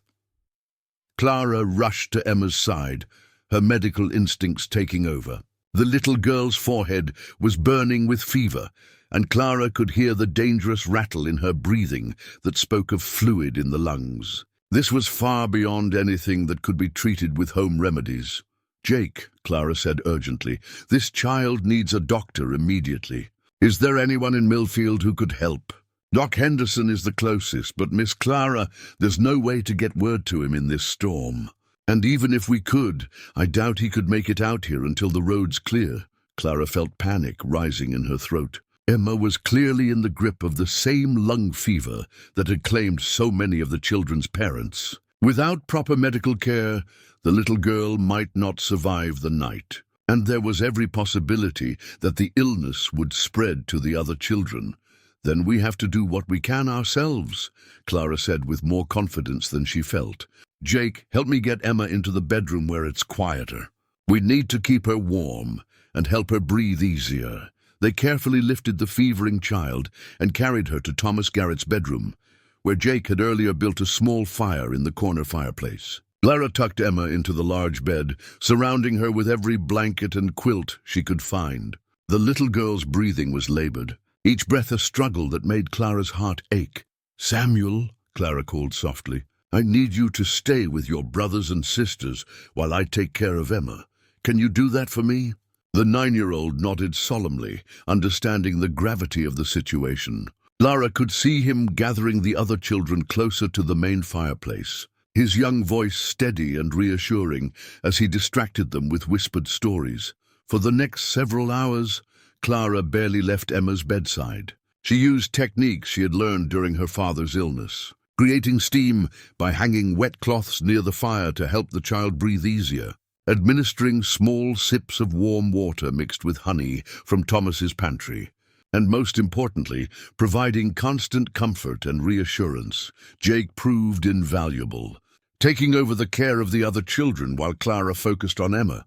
Speaker 1: Clara rushed to Emma's side, her medical instincts taking over. The little girl's forehead was burning with fever, and Clara could hear the dangerous rattle in her breathing that spoke of fluid in the lungs. This was far beyond anything that could be treated with home remedies. "Jake," Clara said urgently, "this child needs a doctor immediately. Is there anyone in Millfield who could help? Doc Henderson is the closest, but Miss Clara, there's no way to get word to him in this storm. And even if we could, I doubt he could make it out here until the road's clear." Clara felt panic rising in her throat. Emma was clearly in the grip of the same lung fever that had claimed so many of the children's parents. Without proper medical care, the little girl might not survive the night, and there was every possibility that the illness would spread to the other children. "Then we have to do what we can ourselves," Clara said with more confidence than she felt. "Jake, help me get Emma into the bedroom where it's quieter. We need to keep her warm and help her breathe easier." They carefully lifted the fevering child and carried her to Thomas Garrett's bedroom, where Jake had earlier built a small fire in the corner fireplace. Clara tucked Emma into the large bed, surrounding her with every blanket and quilt she could find. The little girl's breathing was labored, each breath a struggle that made Clara's heart ache. Samuel, Clara called softly, I need you to stay with your brothers and sisters while I take care of Emma. Can you do that for me? The 9-year-old nodded solemnly, understanding the gravity of the situation. Clara could see him gathering the other children closer to the main fireplace, his young voice steady and reassuring as he distracted them with whispered stories. For the next several hours, Clara barely left Emma's bedside. She used techniques she had learned during her father's illness, creating steam by hanging wet cloths near the fire to help the child breathe easier, administering small sips of warm water mixed with honey from Thomas's pantry, and most importantly, providing constant comfort and reassurance. Jake proved invaluable, taking over the care of the other children while Clara focused on Emma.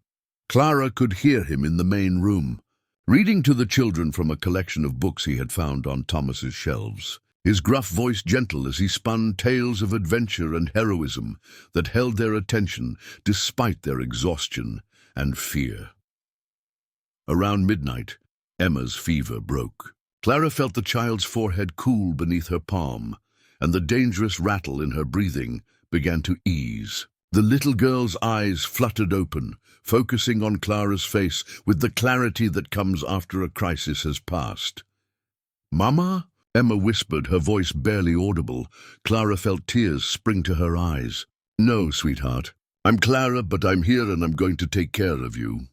Speaker 1: Clara could hear him in the main room, reading to the children from a collection of books he had found on Thomas's shelves, his gruff voice gentle as he spun tales of adventure and heroism that held their attention despite their exhaustion and fear. Around midnight, Emma's fever broke. Clara felt the child's forehead cool beneath her palm, and the dangerous rattle in her breathing began to ease. The little girl's eyes fluttered open, focusing on Clara's face with the clarity that comes after a crisis has passed. "Mama?" Emma whispered, her voice barely audible. Clara felt tears spring to her eyes. "No, sweetheart. I'm Clara, but I'm here and I'm going to take care of you."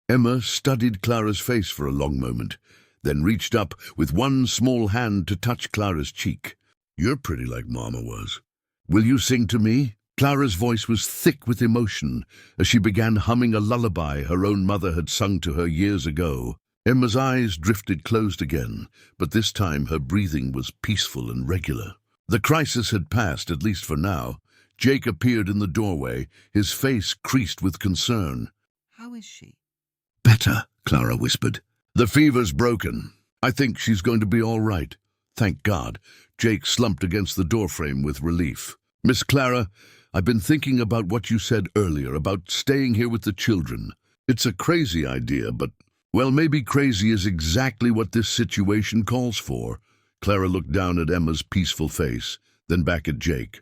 Speaker 1: Emma studied Clara's face for a long moment, then reached up with one small hand to touch Clara's cheek. "You're pretty like Mama was. Will you sing to me?" Clara's voice was thick with emotion as she began humming a lullaby her own mother had sung to her years ago. Emma's eyes drifted closed again, but this time her breathing was peaceful and regular. The crisis had passed, at least for now. Jake appeared in the doorway, his face creased with concern.
Speaker 2: "How is she?"
Speaker 1: "Better," Clara whispered. "The fever's broken. I think she's going to be all right. Thank God." Jake slumped against the doorframe with relief. "Miss Clara, I've been thinking about what you said earlier about staying here with the children. It's a crazy idea, but, well, maybe crazy is exactly what this situation calls for." Clara looked down at Emma's peaceful face, then back at Jake.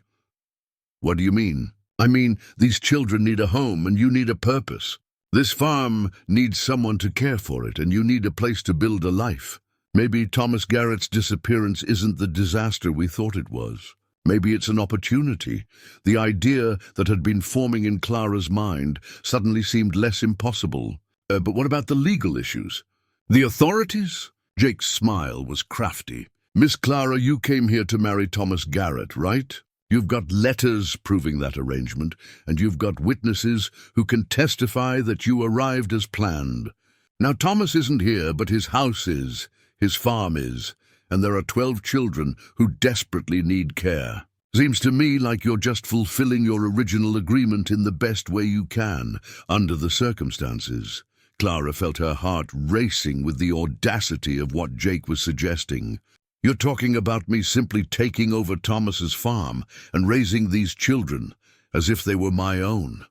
Speaker 1: "What do you mean?" "I mean, these children need a home and you need a purpose. This farm needs someone to care for it, and you need a place to build a life. Maybe Thomas Garrett's disappearance isn't the disaster we thought it was. Maybe it's an opportunity." The idea that had been forming in Clara's mind suddenly seemed less impossible. But what about the legal issues? The authorities? Jake's smile was crafty. "Miss Clara, you came here to marry Thomas Garrett, right? You've got letters proving that arrangement, and you've got witnesses who can testify that you arrived as planned. Now, Thomas isn't here, but his house is, his farm is, and there are 12 children who desperately need care. Seems to me like you're just fulfilling your original agreement in the best way you can, under the circumstances." Clara felt her heart racing with the audacity of what Jake was suggesting. "You're talking about me simply taking over Thomas's farm and raising these children as if they were my own."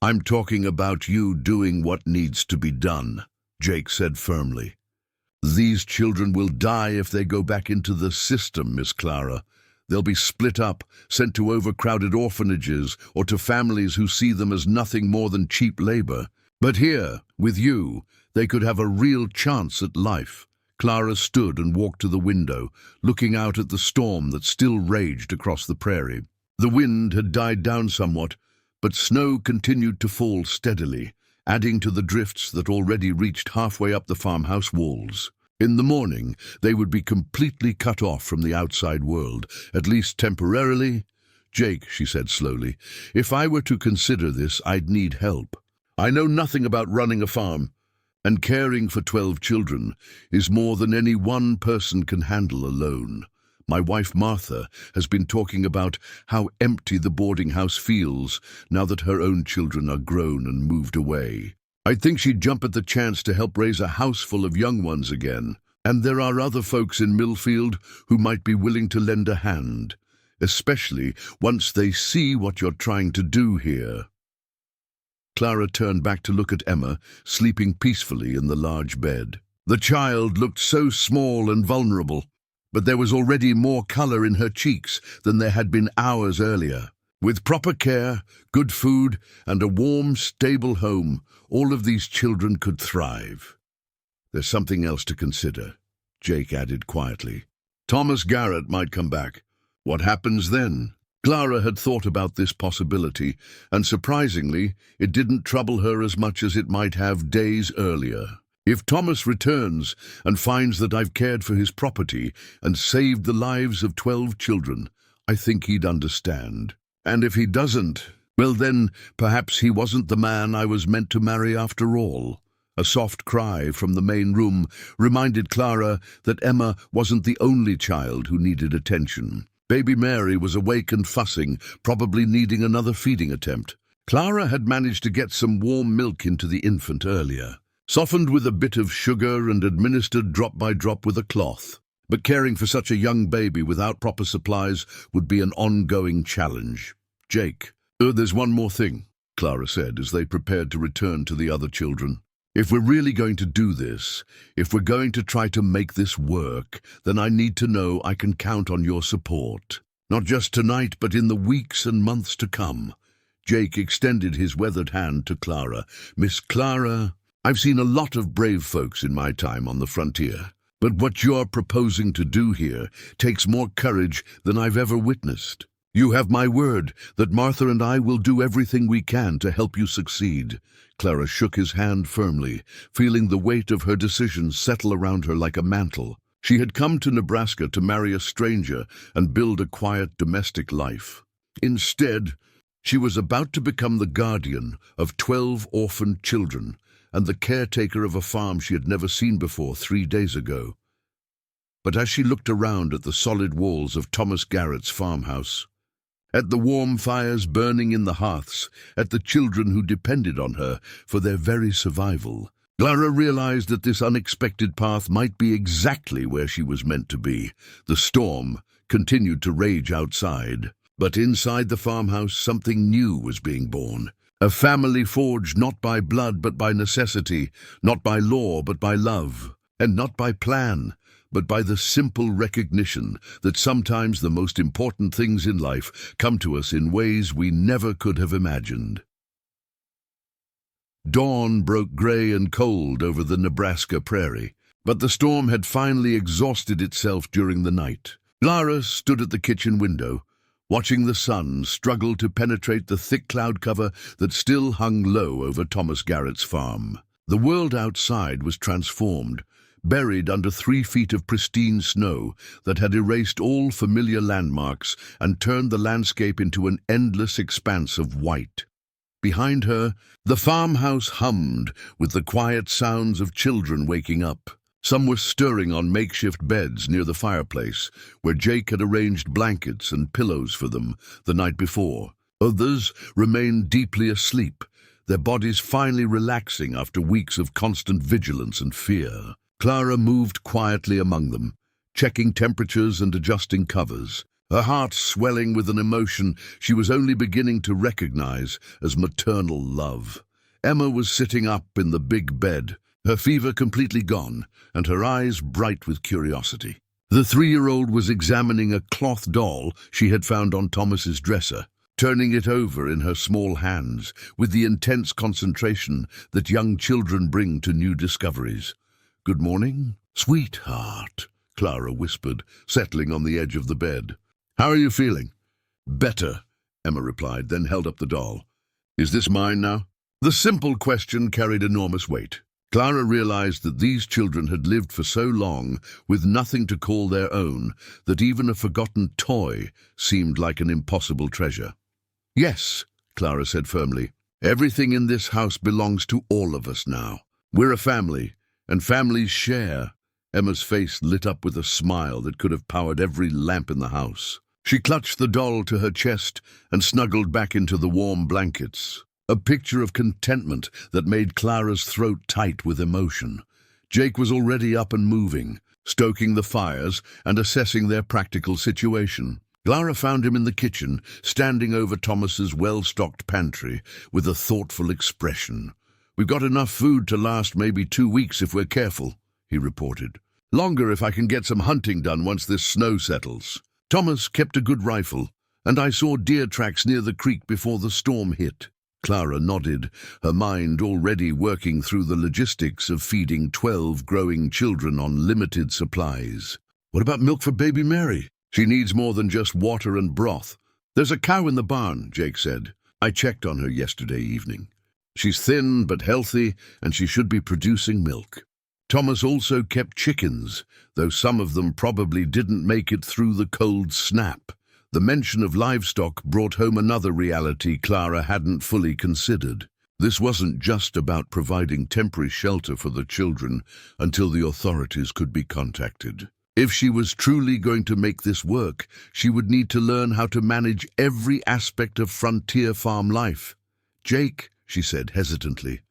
Speaker 1: "I'm talking about you doing what needs to be done," Jake said firmly. "These children will die if they go back into the system, Miss Clara. They'll be split up, sent to overcrowded orphanages or to families who see them as nothing more than cheap labor. But here, with you, they could have a real chance at life." Clara stood and walked to the window, looking out at the storm that still raged across the prairie. The wind had died down somewhat, but snow continued to fall steadily, adding to the drifts that already reached halfway up the farmhouse walls. In the morning, they would be completely cut off from the outside world, at least temporarily. "Jake," she said slowly, "if I were to consider this, I'd need help. I know nothing about running a farm, and caring for 12 children is more than any one person can handle alone. My wife Martha has been talking about how empty the boarding house feels now that her own children are grown and moved away. I think she'd jump at the chance to help raise a house full of young ones again. And there are other folks in Millfield who might be willing to lend a hand, especially once they see what you're trying to do here." Clara turned back to look at Emma, sleeping peacefully in the large bed. The child looked so small and vulnerable. but there was already more color in her cheeks than there had been hours earlier. With proper care, good food, and a warm, stable home, all of these children could thrive. There's something else to consider, Jake added quietly. Thomas Garrett might come back. What happens then? Clara had thought about this possibility, and surprisingly, it didn't trouble her as much as it might have days earlier. If Thomas returns and finds that I've cared for his property and saved the lives of 12 children, I think he'd understand. And if he doesn't, well then, perhaps he wasn't the man I was meant to marry after all. A soft cry from the main room reminded Clara that Emma wasn't the only child who needed attention. Baby Mary was awake and fussing, probably needing another feeding attempt. Clara had managed to get some warm milk into the infant earlier, softened with a bit of sugar and administered drop by drop with a cloth. But caring for such a young baby without proper supplies would be an ongoing challenge. Jake, there's one more thing, Clara said as they prepared to return to the other children. If we're really going to do this, if we're going to try to make this work, then I need to know I can count on your support. Not just tonight, but in the weeks and months to come. Jake extended his weathered hand to Clara. Miss Clara, I've seen a lot of brave folks in my time on the frontier, but what you're proposing to do here takes more courage than I've ever witnessed. You have my word that Martha and I will do everything we can to help you succeed. Clara shook his hand firmly, feeling the weight of her decision settle around her like a mantle. She had come to Nebraska to marry a stranger and build a quiet domestic life. Instead, she was about to become the guardian of 12 orphaned children and the caretaker of a farm she had never seen before 3 days ago. But as she looked around at the solid walls of Thomas Garrett's farmhouse, at the warm fires burning in the hearths, at the children who depended on her for their very survival, Clara realized that this unexpected path might be exactly where she was meant to be. The storm continued to rage outside, but inside the farmhouse something new was being born. A family forged not by blood but by necessity, not by law but by love, and not by plan, but by the simple recognition that sometimes the most important things in life come to us in ways we never could have imagined. Dawn broke gray and cold over the Nebraska prairie, but the storm had finally exhausted itself during the night. Clara stood at the kitchen window, watching the sun struggle to penetrate the thick cloud cover that still hung low over Thomas Garrett's farm. The world outside was transformed, buried under 3 feet of pristine snow that had erased all familiar landmarks and turned the landscape into an endless expanse of white. Behind her, the farmhouse hummed with the quiet sounds of children waking up. Some were stirring on makeshift beds near the fireplace, where Jake had arranged blankets and pillows for them the night before. Others remained deeply asleep, their bodies finally relaxing after weeks of constant vigilance and fear. Clara moved quietly among them, checking temperatures and adjusting covers, her heart swelling with an emotion she was only beginning to recognize as maternal love. Emma was sitting up in the big bed, her fever completely gone, and her eyes bright with curiosity. The 3-year-old was examining a cloth doll she had found on Thomas's dresser, turning it over in her small hands with the intense concentration that young children bring to new discoveries. "Good morning, sweetheart," Clara whispered, settling on the edge of the bed. "How are you feeling?" "Better," Emma replied, then held up the doll. "Is this mine now?" The simple question carried enormous weight. Clara realized that these children had lived for so long with nothing to call their own that even a forgotten toy seemed like an impossible treasure. "Yes," Clara said firmly, "everything in this house belongs to all of us now. We're a family, and families share." Emma's face lit up with a smile that could have powered every lamp in the house. She clutched the doll to her chest and snuggled back into the warm blankets, a picture of contentment that made Clara's throat tight with emotion. Jake was already up and moving, stoking the fires and assessing their practical situation. Clara found him in the kitchen, standing over Thomas's well-stocked pantry with a thoughtful expression. "We've got enough food to last maybe 2 weeks if we're careful," he reported. Longer if I can get some hunting done once this snow settles. Thomas kept a good rifle, and I saw deer tracks near the creek before the storm hit. Clara nodded, her mind already working through the logistics of feeding 12 growing children on limited supplies. What about milk for baby Mary? She needs more than just water and broth. There's a cow in the barn, Jake said. I checked on her yesterday evening. She's thin but healthy, and she should be producing milk. Thomas also kept chickens, though some of them probably didn't make it through the cold snap. The mention of livestock brought home another reality Clara hadn't fully considered. This wasn't just about providing temporary shelter for the children until the authorities could be contacted. If she was truly going to make this work, she would need to learn how to manage every aspect of frontier farm life. Jake, she said hesitantly,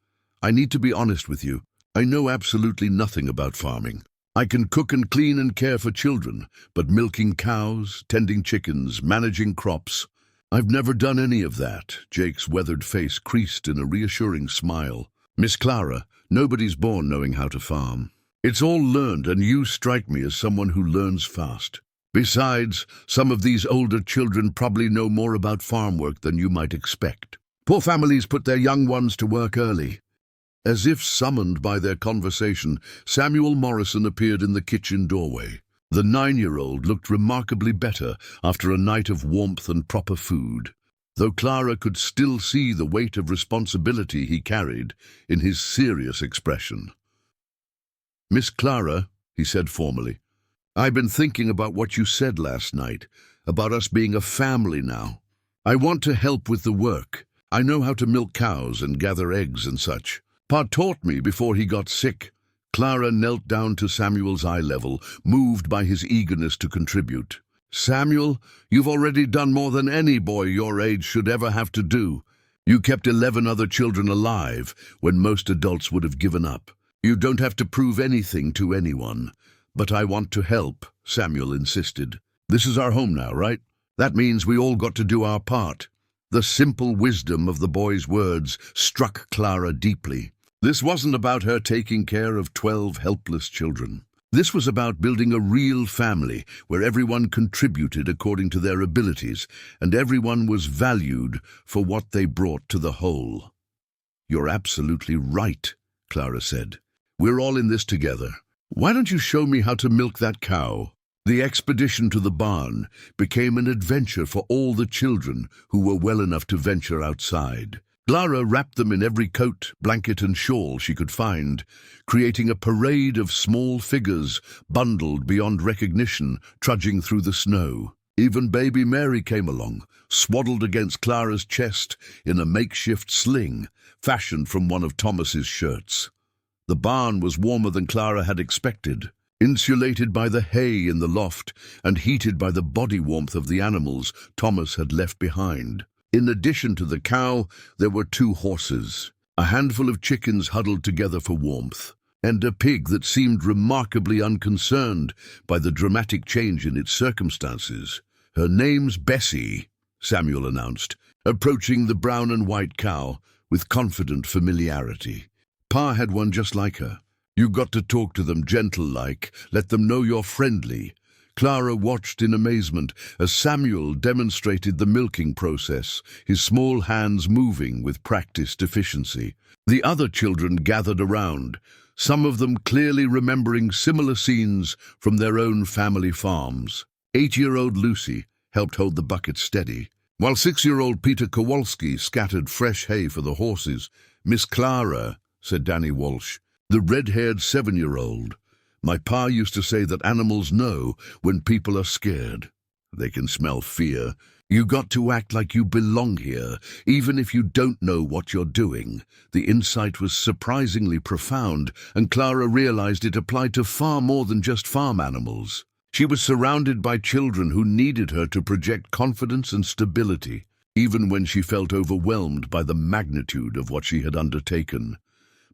Speaker 1: I need to be honest with you. I know absolutely nothing about farming. I can cook and clean and care for children, but milking cows, tending chickens, managing crops, I've never done any of that. Jake's weathered face creased in a reassuring smile. Miss Clara, nobody's born knowing how to farm. It's all learned, and you strike me as someone who learns fast. Besides, some of these older children probably know more about farm work than you might expect. Poor families put their young ones to work early. As if summoned by their conversation, Samuel Morrison appeared in the kitchen doorway. The 9-year-old looked remarkably better after a night of warmth and proper food, though Clara could still see the weight of responsibility he carried in his serious expression. Miss Clara, he said formally, I've been thinking about what you said last night, about us being a family now. I want to help with the work. I know how to milk cows and gather eggs and such. Pa taught me before he got sick. Clara knelt down to Samuel's eye level, moved by his eagerness to contribute. Samuel, you've already done more than any boy your age should ever have to do. You kept 11 other children alive when most adults would have given up. You don't have to prove anything to anyone. But I want to help, Samuel insisted. This is our home now, right? That means we all got to do our part. The simple wisdom of the boy's words struck Clara deeply. This wasn't about her taking care of 12 helpless children. This was about building a real family where everyone contributed according to their abilities and everyone was valued for what they brought to the whole. You're absolutely right, Clara said. We're all in this together. Why don't you show me how to milk that cow? The expedition to the barn became an adventure for all the children who were well enough to venture outside. Clara wrapped them in every coat, blanket and shawl she could find, creating a parade of small figures bundled beyond recognition, trudging through the snow. Even baby Mary came along, swaddled against Clara's chest in a makeshift sling, fashioned from one of Thomas's shirts. The barn was warmer than Clara had expected, insulated by the hay in the loft and heated by the body warmth of the animals Thomas had left behind. In addition to the cow, there were 2 horses, a handful of chickens huddled together for warmth, and a pig that seemed remarkably unconcerned by the dramatic change in its circumstances. Her name's Bessie, Samuel announced, approaching the brown and white cow with confident familiarity. Pa had one just like her. You got to talk to them gentle-like, let them know you're friendly. Clara watched in amazement as Samuel demonstrated the milking process, his small hands moving with practiced efficiency. The other children gathered around, some of them clearly remembering similar scenes from their own family farms. 8-year-old Lucy helped hold the bucket steady, while 6-year-old Peter Kowalski scattered fresh hay for the horses. Miss Clara, said Danny Walsh, the red-haired 7-year-old. My pa used to say that animals know when people are scared. They can smell fear. You got to act like you belong here, even if you don't know what you're doing. The insight was surprisingly profound, and Clara realized it applied to far more than just farm animals. She was surrounded by children who needed her to project confidence and stability, even when she felt overwhelmed by the magnitude of what she had undertaken.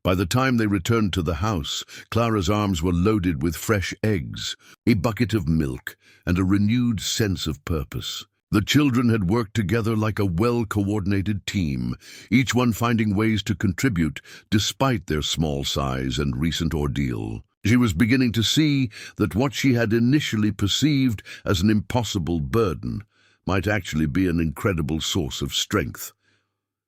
Speaker 1: By the time they returned to the house, Clara's arms were loaded with fresh eggs, a bucket of milk, and a renewed sense of purpose. The children had worked together like a well-coordinated team, each one finding ways to contribute despite their small size and recent ordeal. She was beginning to see that what she had initially perceived as an impossible burden might actually be an incredible source of strength.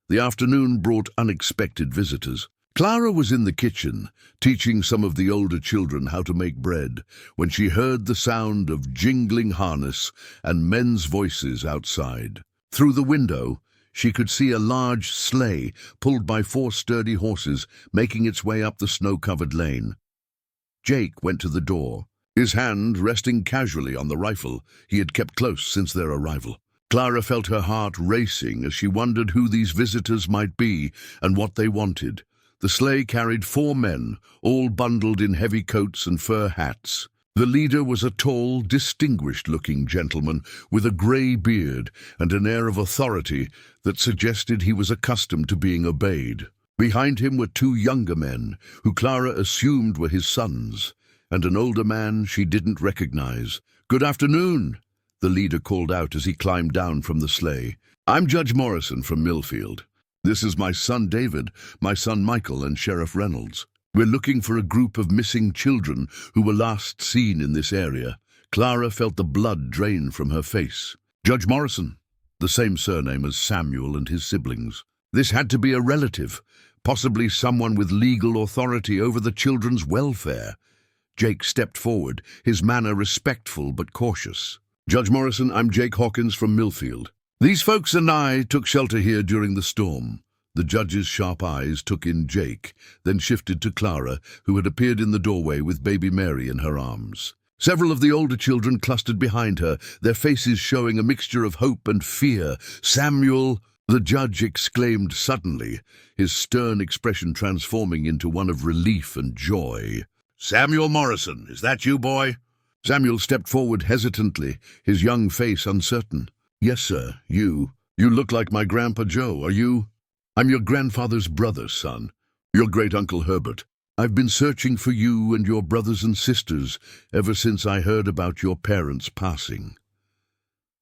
Speaker 1: The afternoon brought unexpected visitors. Clara was in the kitchen, teaching some of the older children how to make bread, when she heard the sound of jingling harness and men's voices outside. Through the window, she could see a large sleigh pulled by 4 sturdy horses making its way up the snow-covered lane. Jake went to the door, his hand resting casually on the rifle he had kept close since their arrival. Clara felt her heart racing as she wondered who these visitors might be and what they wanted. The sleigh carried 4 men, all bundled in heavy coats and fur hats. The leader was a tall, distinguished-looking gentleman with a grey beard and an air of authority that suggested he was accustomed to being obeyed. Behind him were 2 younger men, who Clara assumed were his sons, and an older man she didn't recognize. "Good afternoon," the leader called out as he climbed down from the sleigh. "I'm Judge Morrison from Millfield. This is my son David, my son Michael, and Sheriff Reynolds. We're looking for a group of missing children who were last seen in this area." Clara felt the blood drain from her face. Judge Morrison, the same surname as Samuel and his siblings. This had to be a relative, possibly someone with legal authority over the children's welfare. Jake stepped forward, his manner respectful but cautious. "Judge Morrison, I'm Jake Hawkins from Millfield. These folks and I took shelter here during the storm." The judge's sharp eyes took in Jake, then shifted to Clara, who had appeared in the doorway with baby Mary in her arms. Several of the older children clustered behind her, their faces showing a mixture of hope and fear. "Samuel!" the judge exclaimed suddenly, his stern expression transforming into one of relief and joy. "Samuel Morrison, is that you, boy?" Samuel stepped forward hesitantly, his young face uncertain. "Yes, sir, you. You look like my Grandpa Joe, are you?" "I'm your grandfather's brother, son. Your great-uncle Herbert. I've been searching for you and your brothers and sisters ever since I heard about your parents' passing."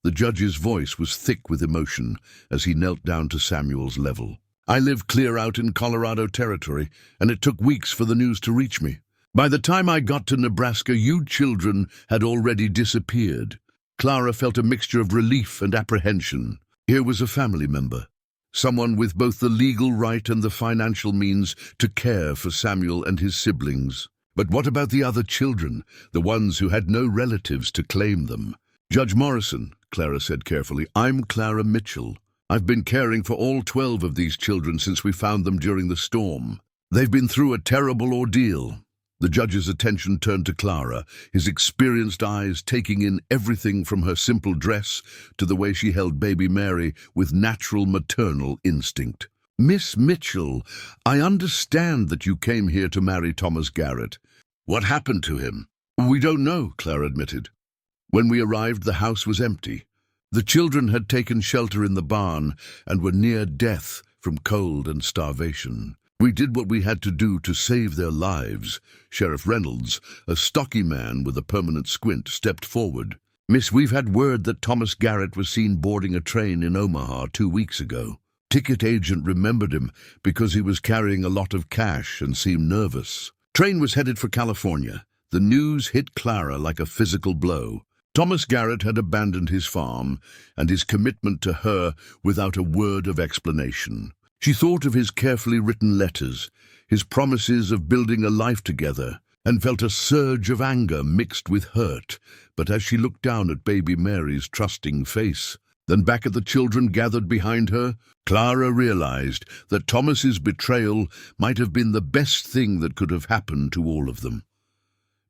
Speaker 1: The judge's voice was thick with emotion as he knelt down to Samuel's level. "I live clear out in Colorado Territory, and it took weeks for the news to reach me. By the time I got to Nebraska, you children had already disappeared." Clara felt a mixture of relief and apprehension. Here was a family member, someone with both the legal right and the financial means to care for Samuel and his siblings. But what about the other children, the ones who had no relatives to claim them? "Judge Morrison," Clara said carefully, "I'm Clara Mitchell. I've been caring for all 12 of these children since we found them during the storm. They've been through a terrible ordeal." The judge's attention turned to Clara, his experienced eyes taking in everything from her simple dress to the way she held baby Mary with natural maternal instinct. "Miss Mitchell, I understand that you came here to marry Thomas Garrett. What happened to him?" "We don't know," Clara admitted. "When we arrived, the house was empty. The children had taken shelter in the barn and were near death from cold and starvation. We did what we had to do to save their lives." Sheriff Reynolds, a stocky man with a permanent squint, stepped forward. "Miss, we've had word that Thomas Garrett was seen boarding a train in Omaha 2 weeks ago. Ticket agent remembered him because he was carrying a lot of cash and seemed nervous. Train was headed for California." The news hit Clara like a physical blow. Thomas Garrett had abandoned his farm and his commitment to her without a word of explanation. She thought of his carefully written letters, his promises of building a life together, and felt a surge of anger mixed with hurt. But as she looked down at baby Mary's trusting face, then back at the children gathered behind her, Clara realized that Thomas's betrayal might have been the best thing that could have happened to all of them.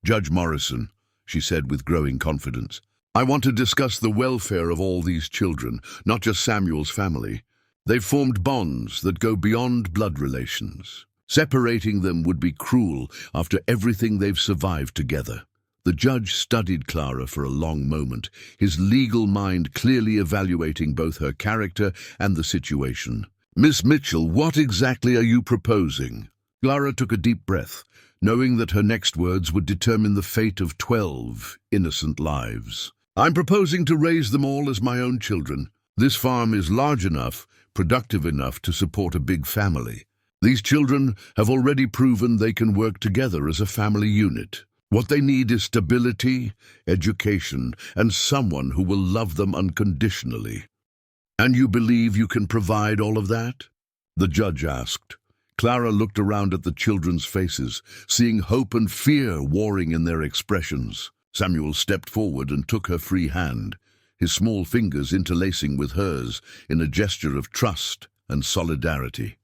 Speaker 1: "Judge Morrison," she said with growing confidence, "I want to discuss the welfare of all these children, not just Samuel's family. They've formed bonds that go beyond blood relations. Separating them would be cruel after everything they've survived together." The judge studied Clara for a long moment, his legal mind clearly evaluating both her character and the situation. "Miss Mitchell, what exactly are you proposing?" Clara took a deep breath, knowing that her next words would determine the fate of 12 innocent lives. "I'm proposing to raise them all as my own children. This farm is large enough, productive enough to support a big family." These children have already proven they can work together as a family unit. What they need is stability, education, and someone who will love them unconditionally. And you believe you can provide all of that? The judge asked. Clara looked around at the children's faces, seeing hope and fear warring in their expressions. Samuel stepped forward and took her free hand, his small fingers interlacing with hers in a gesture of trust and solidarity.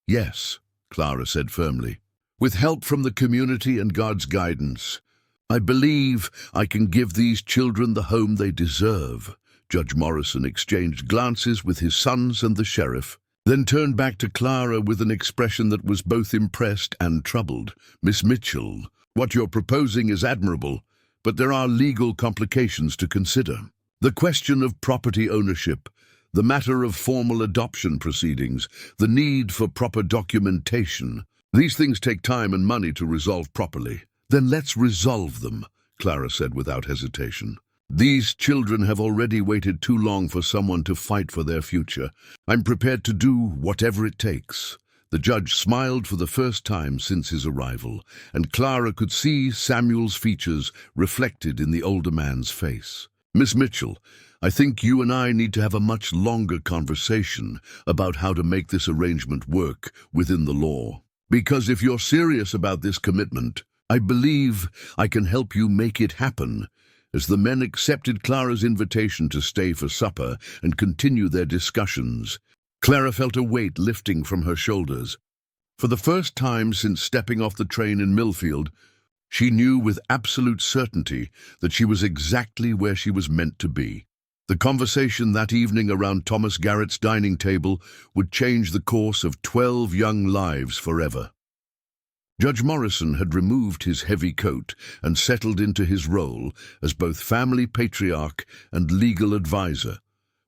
Speaker 1: "Yes," Clara said firmly. "With help from the community and God's guidance, I believe I can give these children the home they deserve." Judge Morrison exchanged glances with his sons and the sheriff, then turned back to Clara with an expression that was both impressed and troubled. "Miss Mitchell, what you're proposing is admirable, but there are legal complications to consider. The question of property ownership, the matter of formal adoption proceedings, the need for proper documentation. These things take time and money to resolve properly." "Then let's resolve them," Clara said without hesitation. "These children have already waited too long for someone to fight for their future. I'm prepared to do whatever it takes." The judge smiled for the first time since his arrival, and Clara could see Samuel's features reflected in the older man's face. "Miss Mitchell, I think you and I need to have a much longer conversation about how to make this arrangement work within the law. Because if you're serious about this commitment, I believe I can help you make it happen." As the men accepted Clara's invitation to stay for supper and continue their discussions, Clara felt a weight lifting from her shoulders. For the first time since stepping off the train in Millfield, she knew with absolute certainty that she was exactly where she was meant to be. The conversation that evening around Thomas Garrett's dining table would change the course of 12 young lives forever. Judge Morrison had removed his heavy coat and settled into his role as both family patriarch and legal advisor,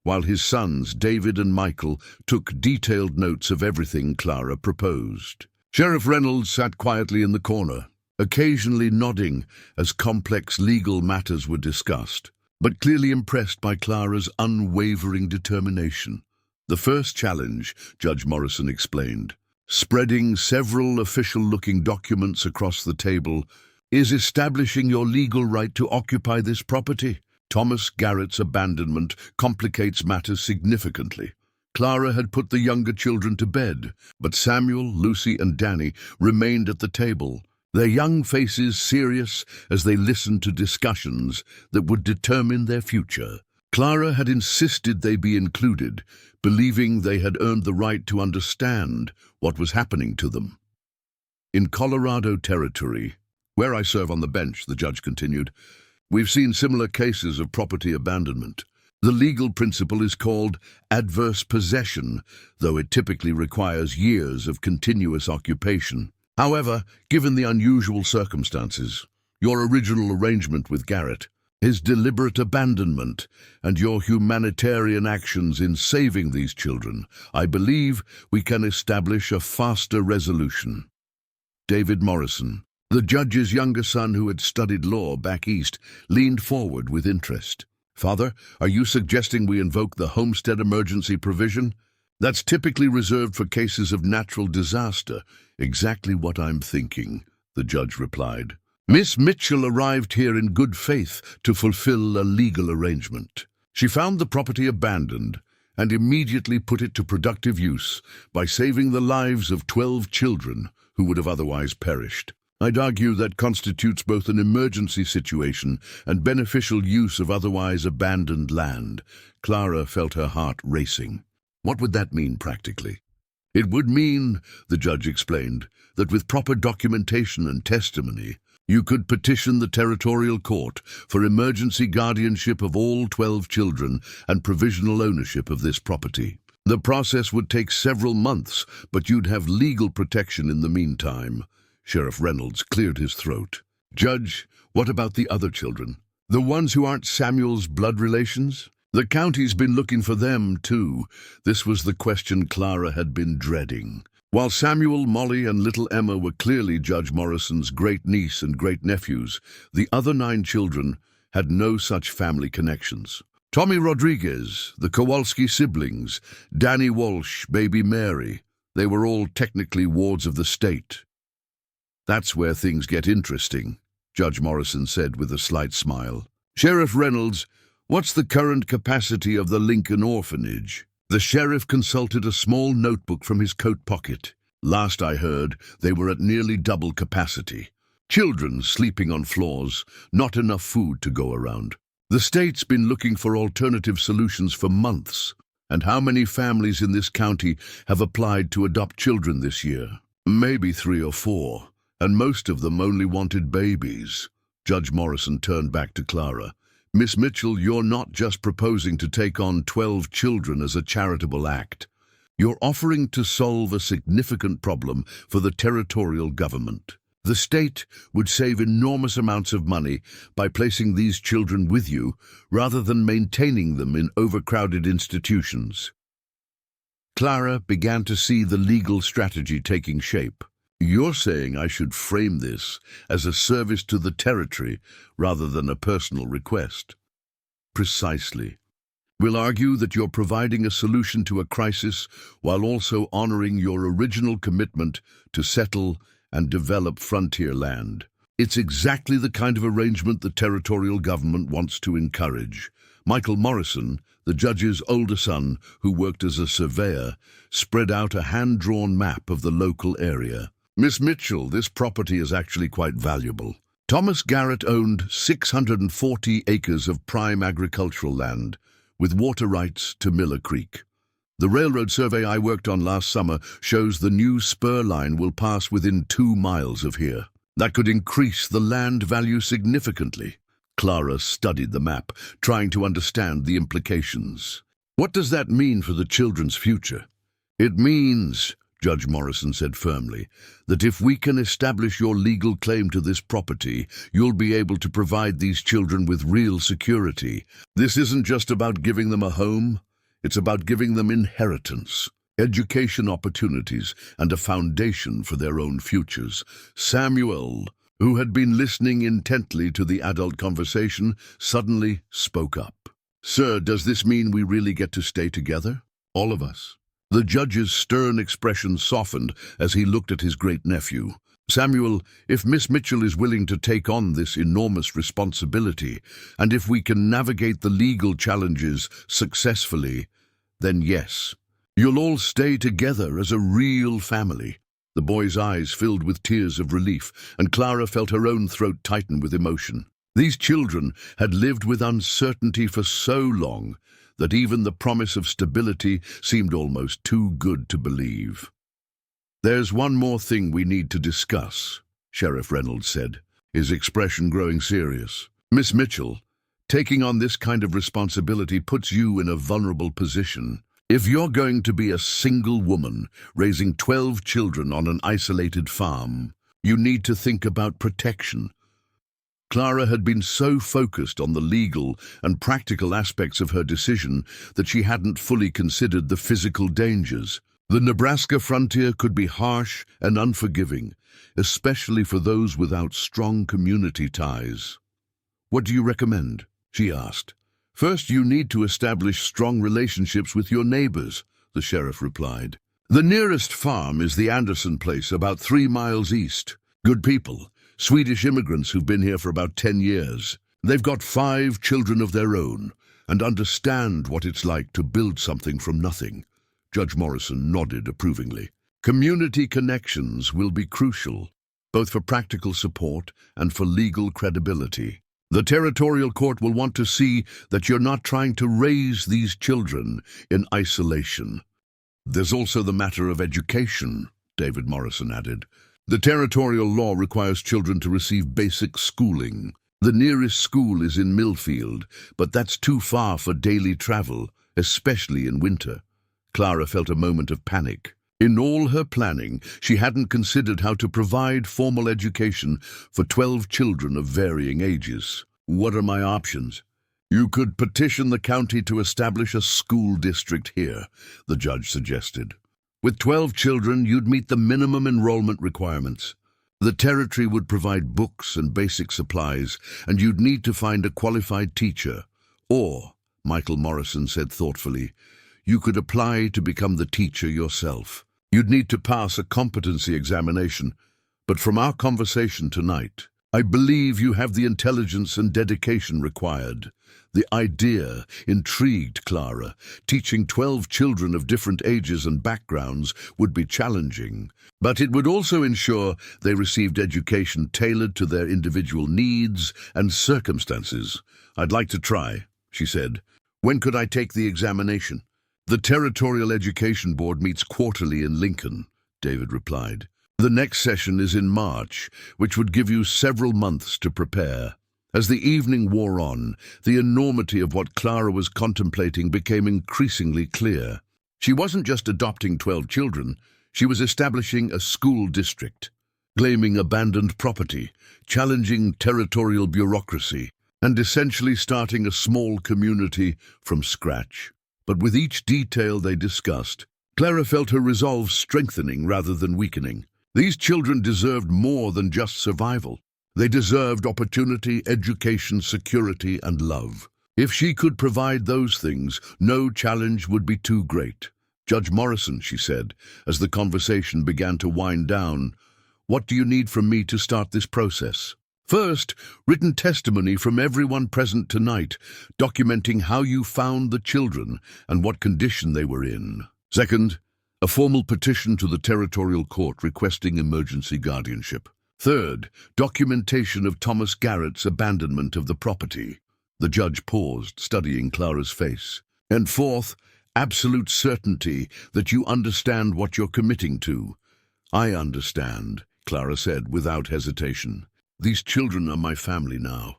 Speaker 1: while his sons, David and Michael, took detailed notes of everything Clara proposed. Sheriff Reynolds sat quietly in the corner, occasionally nodding as complex legal matters were discussed, but clearly impressed by Clara's unwavering determination. "The first challenge," Judge Morrison explained, spreading several official-looking documents across the table, "is establishing your legal right to occupy this property. Thomas Garrett's abandonment complicates matters significantly." Clara had put the younger children to bed, but Samuel, Lucy, and Danny remained at the table, their young faces serious as they listened to discussions that would determine their future. Clara had insisted they be included, believing they had earned the right to understand what was happening to them. "In Colorado Territory, where I serve on the bench," the judge continued, "we've seen similar cases of property abandonment. The legal principle is called adverse possession, though it typically requires years of continuous occupation. However, given the unusual circumstances, your original arrangement with Garrett, his deliberate abandonment, and your humanitarian actions in saving these children, I believe we can establish a faster resolution." David Morrison, the judge's younger son who had studied law back east, leaned forward with interest. "Father, are you suggesting we invoke the homestead emergency provision? That's typically reserved for cases of natural disaster." "Exactly what I'm thinking," the judge replied. "Miss Mitchell arrived here in good faith to fulfill a legal arrangement. She found the property abandoned and immediately put it to productive use by saving the lives of 12 children who would have otherwise perished. I'd argue that constitutes both an emergency situation and beneficial use of otherwise abandoned land." Clara felt her heart racing. What would that mean practically? "It would mean," the judge explained, "that with proper documentation and testimony, you could petition the territorial court for emergency guardianship of all 12 children and provisional ownership of this property. The process would take several months, but you'd have legal protection in the meantime." Sheriff Reynolds cleared his throat. "Judge, what about the other children? The ones who aren't Samuel's blood relations? The county's been looking for them, too." This was the question Clara had been dreading. While Samuel, Molly, and little Emma were clearly Judge Morrison's great-niece and great-nephews, the other 9 children had no such family connections. Tommy Rodriguez, the Kowalski siblings, Danny Walsh, baby Mary. They were all technically wards of the state. That's where things get interesting, Judge Morrison said with a slight smile. Sheriff Reynolds, what's the current capacity of the Lincoln orphanage? The sheriff consulted a small notebook from his coat pocket. Last I heard, they were at nearly double capacity. Children sleeping on floors, not enough food to go around. The state's been looking for alternative solutions for months. And how many families in this county have applied to adopt children this year? Maybe 3 or 4, and most of them only wanted babies. Judge Morrison turned back to Clara. Miss Mitchell, you're not just proposing to take on 12 children as a charitable act. You're offering to solve a significant problem for the territorial government. The state would save enormous amounts of money by placing these children with you rather than maintaining them in overcrowded institutions. Clara began to see the legal strategy taking shape. You're saying I should frame this as a service to the territory rather than a personal request. Precisely. We'll argue that you're providing a solution to a crisis while also honoring your original commitment to settle and develop frontier land. It's exactly the kind of arrangement the territorial government wants to encourage. Michael Morrison, the judge's older son, who worked as a surveyor, spread out a hand-drawn map of the local area. Miss Mitchell, this property is actually quite valuable. Thomas Garrett owned 640 acres of prime agricultural land, with water rights to Miller Creek. The railroad survey I worked on last summer shows the new spur line will pass within 2 miles of here. That could increase the land value significantly. Clara studied the map, trying to understand the implications. What does that mean for the children's future? It means, Judge Morrison said firmly, that if we can establish your legal claim to this property, you'll be able to provide these children with real security. This isn't just about giving them a home. It's about giving them inheritance, education opportunities, and a foundation for their own futures. Samuel, who had been listening intently to the adult conversation, suddenly spoke up. Sir, does this mean we really get to stay together? All of us. The judge's stern expression softened as he looked at his great-nephew. Samuel, if Miss Mitchell is willing to take on this enormous responsibility, and if we can navigate the legal challenges successfully, then yes, you'll all stay together as a real family. The boy's eyes filled with tears of relief, and Clara felt her own throat tighten with emotion. These children had lived with uncertainty for so long that even the promise of stability seemed almost too good to believe. There's one more thing we need to discuss, Sheriff Reynolds said, his expression growing serious. Miss Mitchell, taking on this kind of responsibility puts you in a vulnerable position. If you're going to be a single woman raising 12 children on an isolated farm, you need to think about protection. Clara had been so focused on the legal and practical aspects of her decision that she hadn't fully considered the physical dangers. The Nebraska frontier could be harsh and unforgiving, especially for those without strong community ties. What do you recommend? She asked. First, you need to establish strong relationships with your neighbors, the sheriff replied. The nearest farm is the Anderson place, about 3 miles east. Good people, Swedish immigrants who've been here for about 10 years. They've got 5 children of their own and understand what it's like to build something from nothing. Judge Morrison nodded approvingly. Community connections will be crucial, both for practical support and for legal credibility. The territorial court will want to see that you're not trying to raise these children in isolation. There's also the matter of education, David Morrison added. The territorial law requires children to receive basic schooling. The nearest school is in Millfield, but that's too far for daily travel, especially in winter. Clara felt a moment of panic. In all her planning, she hadn't considered how to provide formal education for 12 children of varying ages. What are my options? You could petition the county to establish a school district here, the judge suggested. With 12 children, you'd meet the minimum enrollment requirements. The territory would provide books and basic supplies, and you'd need to find a qualified teacher. Or, Michael Morrison said thoughtfully, you could apply to become the teacher yourself. You'd need to pass a competency examination, but from our conversation tonight, I believe you have the intelligence and dedication required. The idea intrigued Clara. Teaching 12 children of different ages and backgrounds would be challenging, but it would also ensure they received education tailored to their individual needs and circumstances. I'd like to try, she said. When could I take the examination? The Territorial Education Board meets quarterly in Lincoln, David replied. The next session is in March, which would give you several months to prepare. As the evening wore on, the enormity of what Clara was contemplating became increasingly clear. She wasn't just adopting 12 children, she was establishing a school district, claiming abandoned property, challenging territorial bureaucracy, and essentially starting a small community from scratch. But with each detail they discussed, Clara felt her resolve strengthening rather than weakening. These children deserved more than just survival. They deserved opportunity, education, security, and love. If she could provide those things, no challenge would be too great. Judge Morrison, she said, as the conversation began to wind down, what do you need from me to start this process? First, written testimony from everyone present tonight, documenting how you found the children and what condition they were in. Second, a formal petition to the Territorial Court requesting emergency guardianship. Third, documentation of Thomas Garrett's abandonment of the property. The judge paused, studying Clara's face. And fourth, absolute certainty that you understand what you're committing to. I understand, Clara said without hesitation. These children are my family now.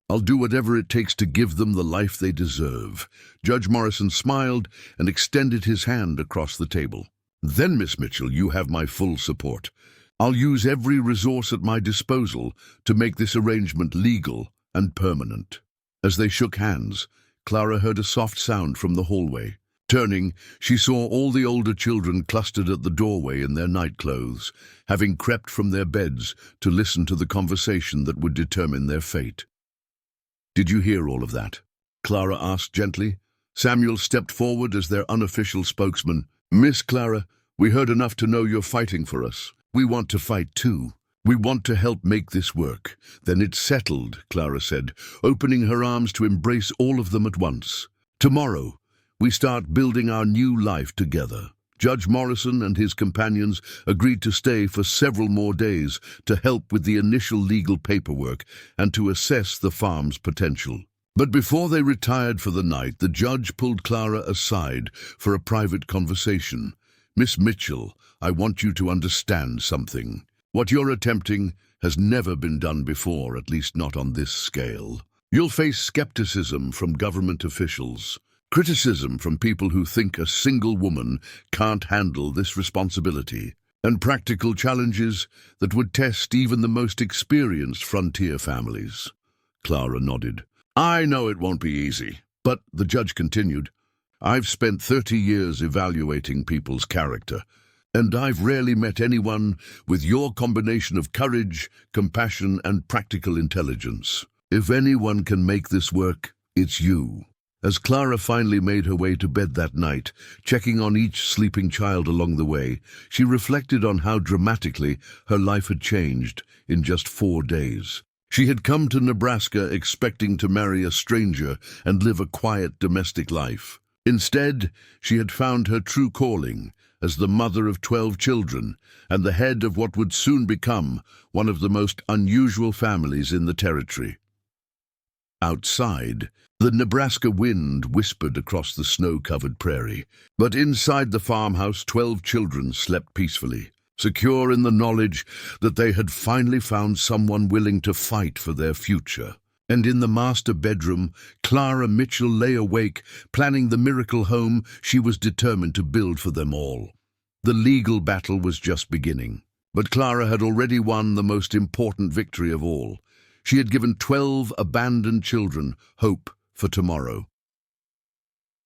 Speaker 1: I'll do whatever it takes to give them the life they deserve. Judge Morrison smiled and extended his hand across the table. Then, Miss Mitchell, you have my full support. I'll use every resource at my disposal to make this arrangement legal and permanent. As they shook hands, Clara heard a soft sound from the hallway. Turning, she saw all the older children clustered at the doorway in their nightclothes, having crept from their beds to listen to the conversation that would determine their fate. Did you hear all of that? Clara asked gently. Samuel stepped forward as their unofficial spokesman. Miss Clara, we heard enough to know you're fighting for us. We want to fight too. We want to help make this work. Then it's settled, Clara said, opening her arms to embrace all of them at once. Tomorrow, we start building our new life together. Judge Morrison and his companions agreed to stay for several more days to help with the initial legal paperwork and to assess the farm's potential. But before they retired for the night, the judge pulled Clara aside for a private conversation. Miss Mitchell, I want you to understand something. What you're attempting has never been done before, at least not on this scale. You'll face skepticism from government officials, criticism from people who think a single woman can't handle this responsibility, and practical challenges that would test even the most experienced frontier families. Clara nodded. I know it won't be easy, but, the judge continued, I've spent 30 years evaluating people's character, and I've rarely met anyone with your combination of courage, compassion, and practical intelligence. If anyone can make this work, it's you. As Clara finally made her way to bed that night, checking on each sleeping child along the way, she reflected on how dramatically her life had changed in just 4 days. She had come to Nebraska expecting to marry a stranger and live a quiet domestic life. Instead, she had found her true calling as the mother of 12 children and the head of what would soon become one of the most unusual families in the territory. Outside, the Nebraska wind whispered across the snow-covered prairie, but inside the farmhouse 12 children slept peacefully, secure in the knowledge that they had finally found someone willing to fight for their future. And in the master bedroom, Clara Mitchell lay awake, planning the miracle home she was determined to build for them all. The legal battle was just beginning, but Clara had already won the most important victory of all. She had given 12 abandoned children hope for tomorrow.